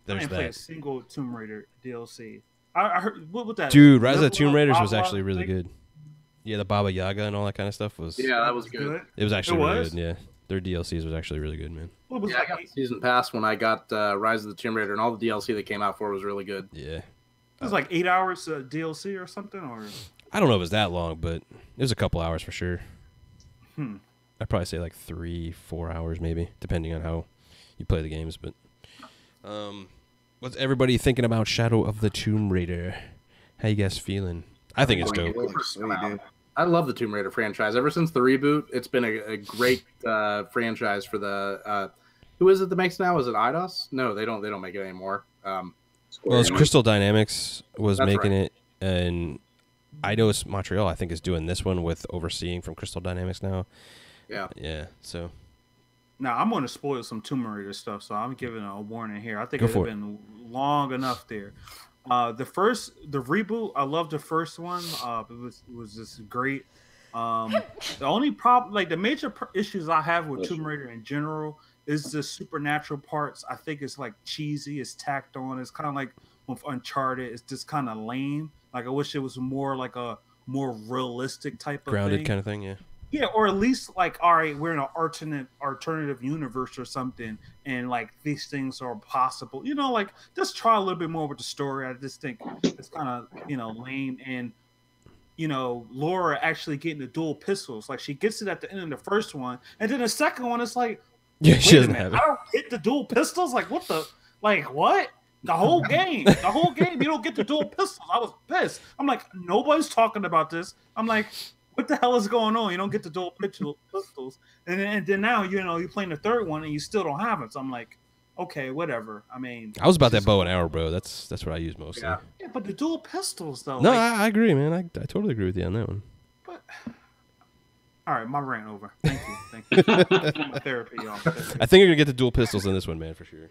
there's I didn't that. play a single Tomb Raider DLC. I heard what that. Dude, Rise of the Tomb Raiders was actually really good. Yeah, the Baba Yaga and all that kind of stuff was. Yeah, that was good. It was actually really good. Yeah, their DLCs was actually really good, man. What was I got the season pass when I got Rise of the Tomb Raider, and all the DLC that came out for it was really good. Yeah. It was like 8 hours DLC or something, or I don't know if it was that long, but it was a couple hours for sure. I'd probably say like 3-4 hours maybe, depending on how you play the games. But what's everybody thinking about Shadow of the Tomb Raider? How you guys feeling? I think it's dope. I love the Tomb Raider franchise. Ever since the reboot, it's been a great franchise for the. Who is it that makes it now? Is it Eidos? No, they don't make it anymore. Well, it's Crystal Dynamics was making it, and Eidos Montreal, I think, is doing this one with overseeing from Crystal Dynamics now. Yeah. Yeah. So. Now I'm going to spoil some Tomb Raider stuff, so I'm giving a warning here. I think it's been long enough there. The reboot, I love the first one. It was just great. The only problem, like the major issues I have with Tomb Raider in general, is the supernatural parts. I think it's like cheesy, it's tacked on. It's kind of like with Uncharted, it's just kind of lame. Like I wish it was more like a more realistic type of Grounded thing. kind of thing, yeah. Yeah, or at least like, all right, we're in an alternative universe or something, and like these things are possible. You know, like just try a little bit more with the story. I just think it's kind of lame, and Laura actually getting the dual pistols. Like she gets it at the end of the first one, and then the second one is like, yeah, she doesn't minute, have it. I don't get the dual pistols. Like what the what? The whole game, you don't get the dual pistols. I was pissed. I'm like, nobody's talking about this. I'm like, what the hell is going on? You don't get the dual pistols, and then now you're playing the third one and you still don't have it. So I'm like, okay, whatever. I mean, I was about that bow and arrow, bro. That's what I use mostly. Yeah, but the dual pistols though. No, I agree, man. I totally agree with you on that one. But all right, my rant over. Thank you. My therapy, y'all. I think you're gonna get the dual pistols in this one, man, for sure.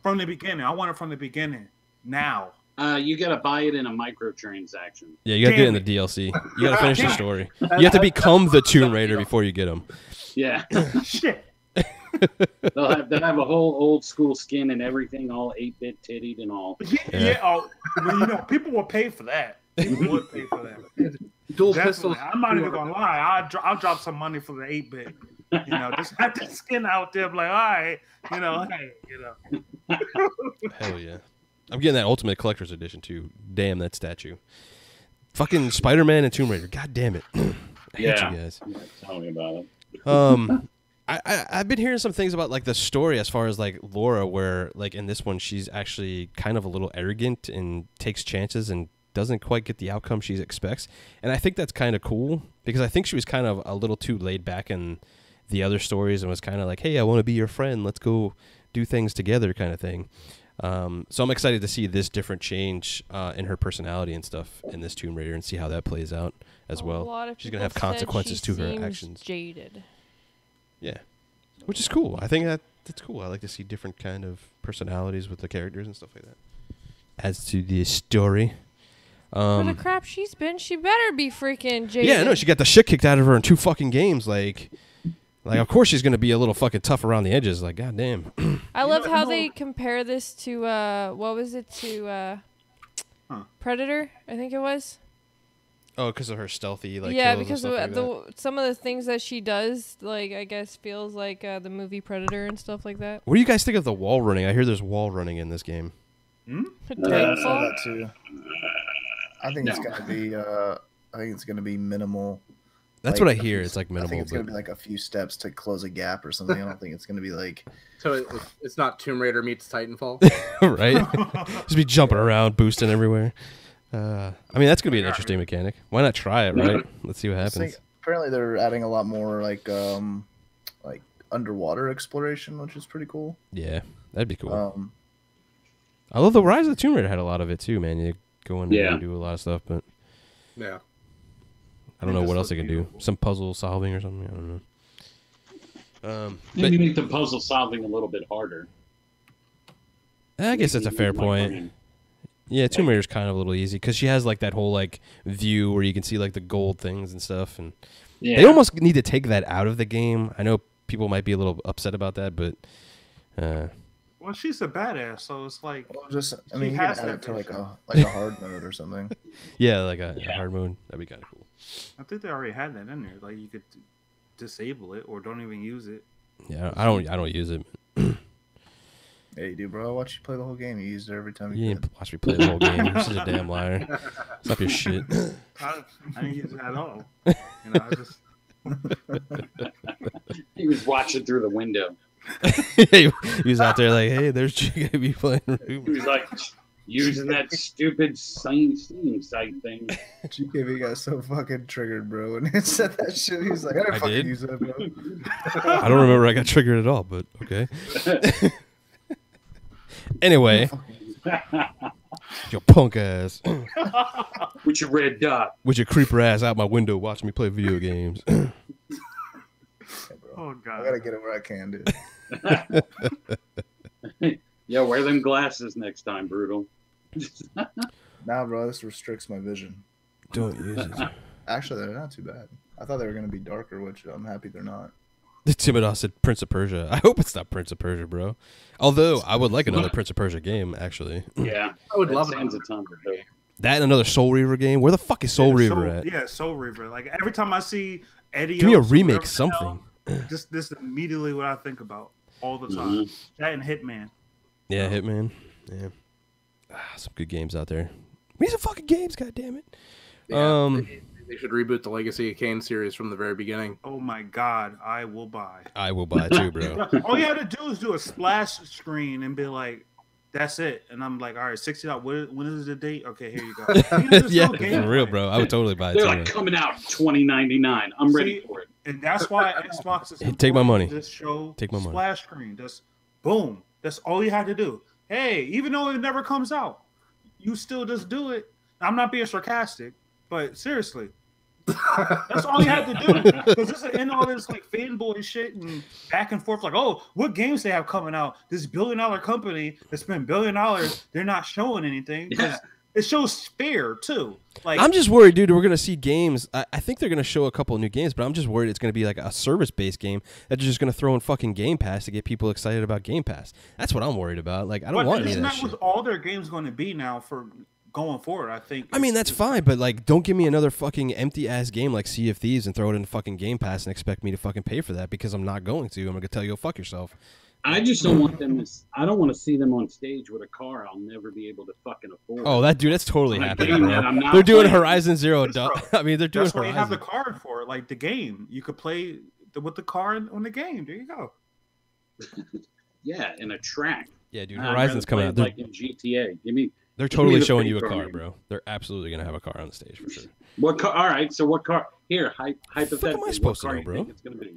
From the beginning. I want it from the beginning. Now. You gotta buy it in a microtransaction. Yeah, you gotta get it in the DLC. You gotta finish the story. You have to become the Tomb Raider before you get them. Yeah. Shit. They'll have a whole old school skin and everything, all 8-bit tittied and all. Yeah. People will pay for that. People would pay for that. Dual pistols. I'm not even gonna lie. I'll drop some money for the 8-bit. Just have the skin out there. Like, all right, Hell yeah. I'm getting that Ultimate Collector's Edition too. Damn that statue. Fucking Spider-Man and Tomb Raider. God damn it. I hate you guys. Tell me about it. I've been hearing some things about like the story as far as like Laura, where like in this one she's actually kind of a little arrogant and takes chances and doesn't quite get the outcome she expects. And I think that's kind of cool because I think she was kind of a little too laid back in the other stories and was kind of like, hey, I want to be your friend. Let's go do things together kind of thing. So I'm excited to see this different change in her personality and stuff in this Tomb Raider and see how that plays out as well. She's going to have consequences to her actions. Jaded. Yeah, which is cool. I think that's cool. I like to see different kind of personalities with the characters and stuff like that. As to the story. For the crap she's been, she better be freaking jaded. Yeah, no, she got the shit kicked out of her in 2 fucking games. Like of course she's going to be a little fucking tough around the edges. Like, goddamn. I love how they compare this to, what was it, to Predator, I think it was. Oh, because of her stealthy, like, yeah, kills because and of stuff like that. some of the things that she does, like, I guess feels like the movie Predator and stuff like that. What do you guys think of the wall running? I hear there's wall running in this game. I saw that too. I think it's gonna be. I think it's gonna be minimal. That's what I hear. It's like minimal. I think it's gonna be like a few steps to close a gap or something. I don't think it's gonna be like. So it's not Tomb Raider meets Titanfall, right? Just be jumping around, boosting everywhere. I mean, that's gonna be an interesting mechanic. Why not try it, right? Let's see what happens. Apparently, they're adding a lot more like underwater exploration, which is pretty cool. Yeah, that'd be cool. I love the Rise of the Tomb Raider had a lot of it too, man. You go in and do a lot of stuff, but yeah, I don't know what else they can do. Some puzzle solving or something. I don't know. Maybe make the puzzle solving a little bit harder. I guess that's a fair point. Yeah, Tomb Raider's kind of a little easy because she has like that whole like view where you can see like the gold things and stuff, and they almost need to take that out of the game. I know people might be a little upset about that, but well, she's a badass, so it's like you can add it to like a hard mode or something. Yeah, like a hard mode. That'd be kind of cool. I think they already had that in there. Like you could disable it or don't even use it. Yeah, I don't use it. Yeah, you do, bro. I watch you play the whole game. You used it every time you didn't watch me play the whole game. You're such a damn liar. Stop your shit. I didn't use it at all. I just... He was watching through the window. He was out there like, hey, there's GKB playing Ruben. He was like using that stupid Steam site thing. GKB got so fucking triggered, bro. When he said that shit, he was like, I fucking use that, bro. I don't remember I got triggered at all, but okay. Anyway, your punk ass. With your red dot. With your creeper ass out my window watching me play video games. Oh, God. I gotta get it where I can, dude. Yeah, wear them glasses next time, Brutal. Nah, bro, this restricts my vision. Don't use it. Actually, they're not too bad. I thought they were gonna be darker, which I'm happy they're not. Timodos said Prince of Persia. I hope it's not Prince of Persia, bro. Although I would like another Prince of Persia game, actually. Yeah, I would love sounds a ton. That and another Soul Reaver game. Where the fuck is Soul Reaver at? Yeah, Soul Reaver. Like every time I see Eddie, give me a remake, something. This immediately what I think about all the time. That and Hitman. Yeah, Hitman. Yeah, some good games out there. We need some fucking games, goddammit. Yeah, they should reboot the Legacy of Kain series from the very beginning. Oh my god, I will buy. I will buy too, bro. All you had to do is do a splash screen and be like, "That's it." And I'm like, "All right, $60. When is the date? Okay, here you go." Yeah, for real, bro. I would totally buy it. They're too, like coming out $20.99. I'm ready for it. And that's why Xbox is take my money. This show, take my money. Splash screen. Just boom. That's all you had to do. Hey, even though it never comes out, you still just do it. I'm not being sarcastic, but seriously. That's all you have to do, because this is in all this like fanboy shit and back and forth. Like, oh, what games they have coming out? This billion-dollar company that spent $1 billion, they're not showing anything because it shows fair too. Like, I'm just worried, dude. We're gonna see games. I think they're gonna show a couple of new games, but I'm just worried it's gonna be like a service-based game that they're just gonna throw in fucking Game Pass to get people excited about Game Pass. That's what I'm worried about. Like, I don't want any of that shit. Isn't that what all their games going to be now for going forward? I think. I mean, that's fine, but like, don't give me another fucking empty ass game like Sea of Thieves and throw it in fucking Game Pass and expect me to fucking pay for that, because I'm not going to. I'm gonna tell you, go fuck yourself. I just don't want them to. I don't want to see them on stage with a car I'll never be able to fucking afford. Oh, that's totally Like, happening, I'm bro. not They're doing playing. Horizon Zero Dawn. I mean, they're doing That's why Horizon. you have the card for it, like the game. You could play with the card on the game. There you go. Yeah, in a track. Yeah, dude. I'd Horizon's rather coming play out. it like in GTA. Give me. They're give me totally the showing free you a program. car, bro. They're absolutely gonna have a car on the stage for sure. What car? All right. So what car? Here, hypothetically, am I supposed to what car know, you bro? think it's gonna be?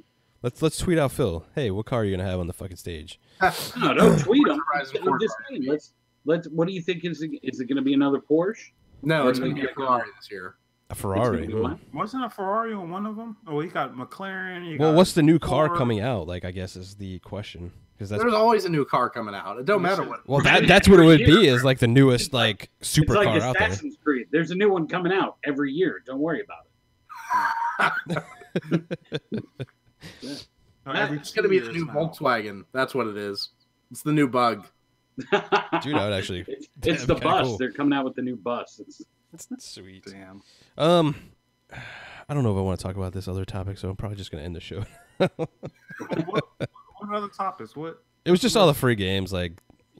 Let's tweet out Phil. Hey, what car are you gonna have on the fucking stage? No, don't tweet them. Horizon I'm just saying. Let's. What do you think is it going to be another Porsche? No, Or it's is going it to be a gonna Ferrari this year. A Ferrari. It's gonna be what? Wasn't a Ferrari on one of them? Oh, you got McLaren. You Well, got what's the new car Ford. coming out? Like, I guess is the question. Because that's There's always a new car coming out. It don't matter what. well, that's what it would be. Is like the newest like It's supercar like out there. Assassin's Creed. There's a new one coming out every year. Don't worry about it. It's going to be the new Volkswagen. That's what it is. It's the new bug. Dude, I would actually. It's that'd the be kinda bus. cool. They're coming out with the new bus. That's sweet. Damn. I don't know if I want to talk about this other topic, so I'm probably just gonna end the show. what other topics? What? It was just all the free games, like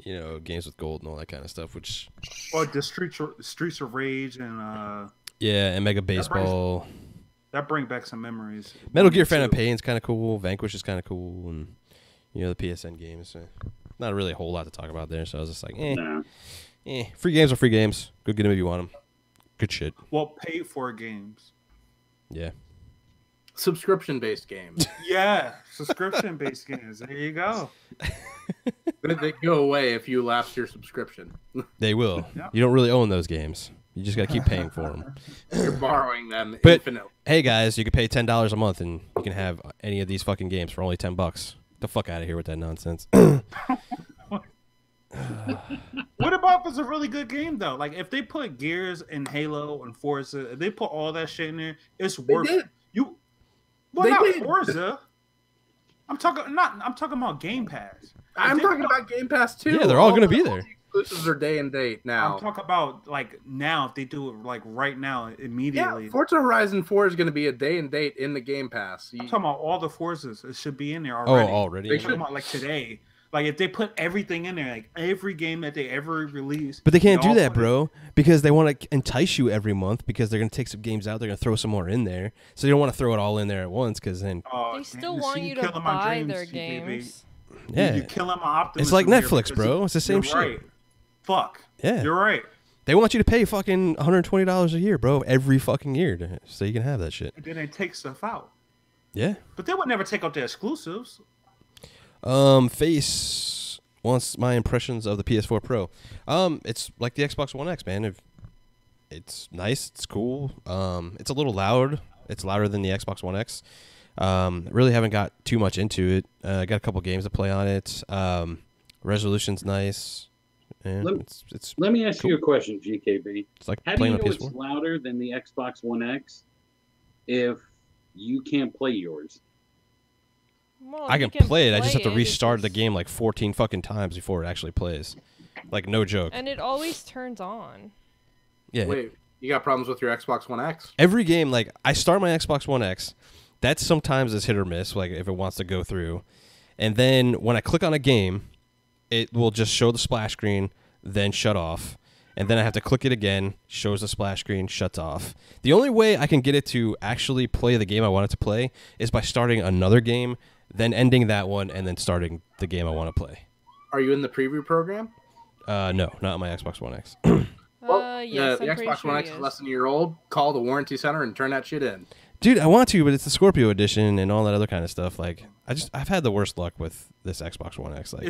games with gold and all that kind of stuff. Which Oh, the Streets of Rage and yeah, and Mega Baseball. that bring back some memories. Metal Gear Phantom Pain's kind of cool. Vanquish is kind of cool, and the PSN games. Not really a whole lot to talk about there, so I was just like, Nah. free games are free games. Go get them if you want them. Good shit. Well, paid for games. Yeah. Subscription-based games. Yeah, subscription-based games. There you go. They go away if you lapse your subscription. They will. Yeah. You don't really own those games. You just got to keep paying for them. You're borrowing them But infinitely. hey, guys, you can pay $10 a month and you can have any of these fucking games for only $10. Get the fuck out of here with that nonsense. What about if it's a really good game though? Like if they put Gears and Halo and Forza, if they put all that shit in there, it's worth did. it. You, well, They not did. Forza. I'm talking about Game Pass. I'm If they talking put- about Game Pass too. Yeah, they're all gonna be there. the exclusives are day and date now. I'm talking about like now. If they do it like right now, immediately. Yeah, Forza Horizon 4 is going to be a day and date in the Game Pass. I'm talking about all the Forzas. It should be in there Oh, already. already? I'm talking about like today. Like if they put everything in there, like every game that they ever release. But they can't do all that, put it- bro, because they want to entice you every month because they're going to take some games out. They're going to throw some more in there. So they don't want to throw it all in there at once because then, Oh, They damn, still see, want you to killing my buy dreams, their CKB. games. yeah. You killing my optimism. It's like here Netflix, because bro. It's the same you're shit. Right. Fuck. Yeah. You're right. They want you to pay fucking $120 a year, bro, every fucking year so you can have that shit. And then they take stuff out. Yeah. But they would never take out their exclusives. Face wants my impressions of the PS4 Pro. It's like the Xbox One X, man. It's nice, it's cool. It's a little loud. It's louder than the Xbox One X. Really haven't got too much into it. I got a couple games to play on it. Resolution's nice. Yeah, Let me ask you a question, GKB. it's like How do playing you on know PS4. it's louder than the Xbox One X if you can't play yours? Well, I you can play it. I just have to it's restart the just- game like 14 fucking times before it actually plays. Like, no joke. And it always turns on. Yeah. Wait, you got problems with your Xbox One X? Every game, like, I start my Xbox One X. That sometimes is hit or miss, like, if it wants to go through. And then when I click on a game, it will just show the splash screen, then shut off. And then I have to click it again, shows the splash screen, shuts off. The only way I can get it to actually play the game I want it to play is by starting another game, then ending that one, and then starting the game I want to play. Are you in the preview program? No, not on my Xbox One X. Yes, the I'm pretty Xbox sure One he X is is. less than a year old. Call the warranty center and turn that shit in. Dude, I want to, but it's the Scorpio edition and all that other kind of stuff. Like, I've had the worst luck with this Xbox One X. Like,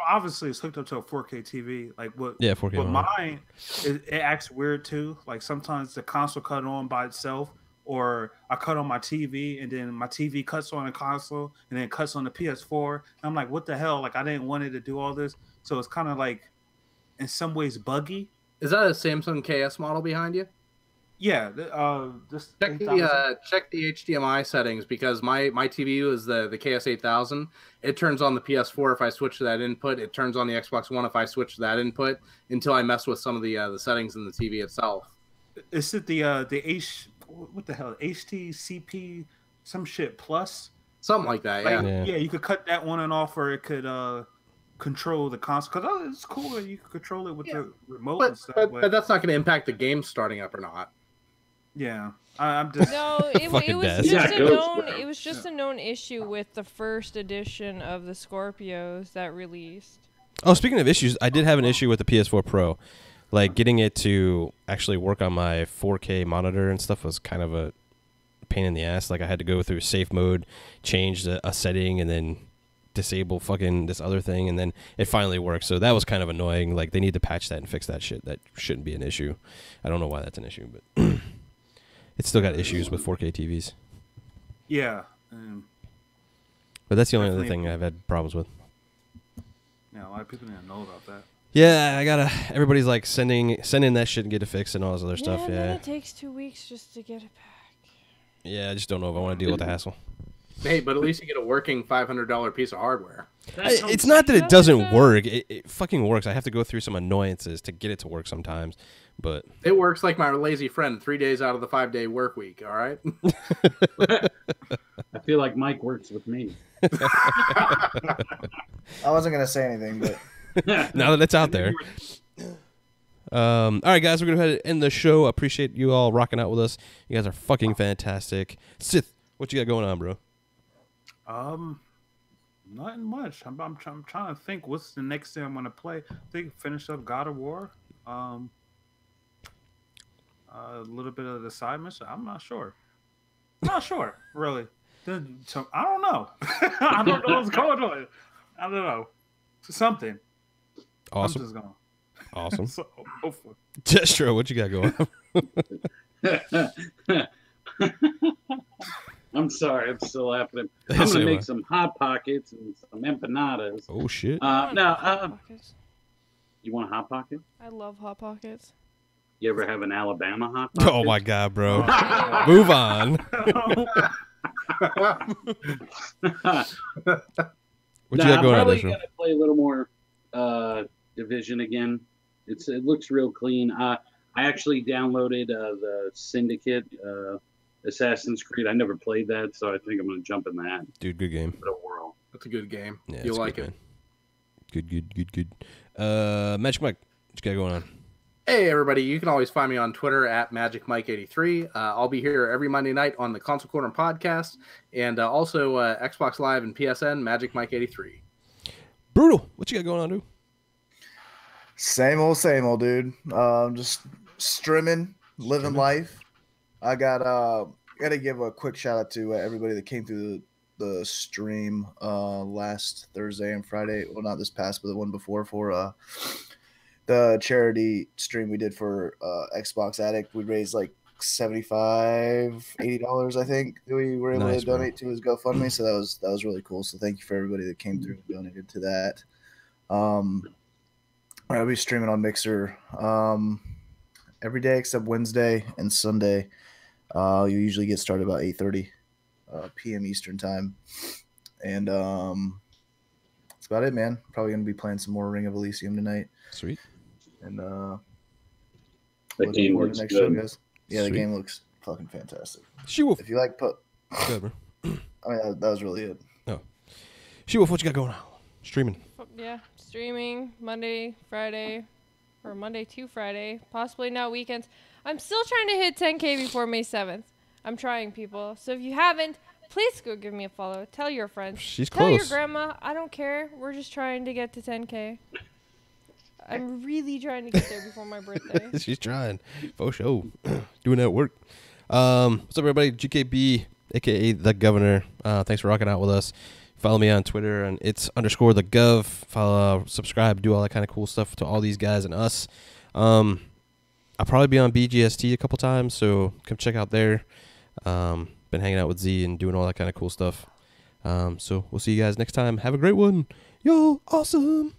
Obviously it's hooked up to a 4K TV. Like what? Yeah, 4K But monitor. mine, it acts weird too. Like sometimes the console cut on by itself, or I cut on my TV and then my TV cuts on the console and then it cuts on the PS4. And I'm like, what the hell? Like I didn't want it to do all this. So it's kind of like, in some ways, buggy. Is that a Samsung KS model behind you? Yeah. Just Check the HDMI settings, because my TV is the KS8000. It turns on the PS4 if I switch to that input. It turns on the Xbox One if I switch to that input, until I mess with some of the settings in the TV itself. Is it the what the hell, HTCP some shit plus? Something like that, yeah. Like, yeah, you could cut that one and off, or it could control the console. Because it's cool that you can control it with the remote and stuff. But that's not going to impact the game starting up or not. Yeah, I'm just No, it was Fucking just Des. a known. It was just a known issue with the first edition of the Scorpios that released. oh, speaking of issues, I did have an issue with the PS4 Pro. Like, getting it to actually work on my 4K monitor and stuff was kind of a pain in the ass. Like, I had to go through safe mode, change a setting, and then disable fucking this other thing, and then it finally worked. So that was kind of annoying. Like, they need to patch that and fix that shit. That shouldn't be an issue. I don't know why that's an issue, but it's still got issues with 4K TVs. yeah. But that's the only other Definitely. thing I've had problems with. Yeah, a lot of people didn't know about that. Yeah, I gotta. Everybody's like sending that shit and get it fixed and all this other stuff. And then Yeah, it takes 2 weeks just to get it back. yeah. I just don't know if I want to deal with the hassle. Hey, but at least you get a working $500 piece of hardware. It's not that it doesn't work. It fucking works. I have to go through some annoyances to get it to work sometimes, but It works like my lazy friend 3 days out of the 5-day work week, all right? I feel like Mike works with me. I wasn't gonna say anything, but now that it's out there. All right, guys, we're going to go ahead and end the show. Appreciate you all rocking out with us. You guys are fucking fantastic. Sith, what you got going on, bro? Nothing much. I'm trying to think what's the next thing I'm gonna play. I think finish up God of War. A little bit of the side mission. I'm not sure. Really. So, I don't know. I don't know what's going on. I don't know. Something. Awesome. I'm just going. Awesome. So, hopefully. Destro, what you got going on? I'm sorry, I'm still laughing. I'm Say gonna make what? some hot pockets and some empanadas. Oh, shit. Hot Now, Pockets. you want a hot pocket? I love Hot Pockets. You ever have an Alabama hot pocket? Oh, my God, bro. Move on. What you got going on, I'm probably Destro? gonna play a little more Division again. It looks real clean. I actually downloaded the Syndicate Assassin's Creed. I never played that, so I think I'm gonna jump in that. Dude, good game. Give it a whirl. That's a good game. Yeah, You'll it's like good, it. man. Good. Magic Mike, what you got going on? Hey, everybody. You can always find me on Twitter at MagicMike83. I'll be here every Monday night on the Console Corner podcast, and also Xbox Live and PSN, MagicMike83. Brutal, what you got going on, dude? same old, dude. Just streaming, living life. I gotta give a quick shout out to everybody that came through the stream last Thursday and Friday. Well, not this past, but the one before, for the charity stream we did for Xbox Addict. We raised like $75-$80, I think, that we were able Nice, to bro. donate to his GoFundMe. So that was really cool. So thank you for everybody that came through and donated to that. I'll be streaming on Mixer every day except Wednesday and Sunday. You usually get started about 8:30 p.m. Eastern time, And that's about it, man. Probably gonna be playing some more Ring of Elysium tonight. Sweet. And the game looks next good. show, guys. Yeah, Sweet. the game looks fucking fantastic. She-Wolf. If you like Good, bro. I mean, that was really it. Oh. She-Wolf, what you got going on? Streaming. Yeah, streaming Monday, Friday, or Monday to Friday, possibly not weekends. I'm still trying to hit 10K before May 7th. I'm trying, people. So if you haven't, please go give me a follow. Tell your friends. She's Tell close. your grandma. I don't care. We're just trying to get to 10K. I'm really trying to get there before my birthday. She's trying. For sure. Doing that work. What's up, everybody? GKB, a.k.a. The Governor. Thanks for rocking out with us. Follow me on Twitter, and it's _thegov. Follow, subscribe, do all that kind of cool stuff to all these guys and us. I'll probably be on BGST a couple times, so come check out there. Been hanging out with Z and doing all that kind of cool stuff. So we'll see you guys next time. Have a great one. Y'all awesome.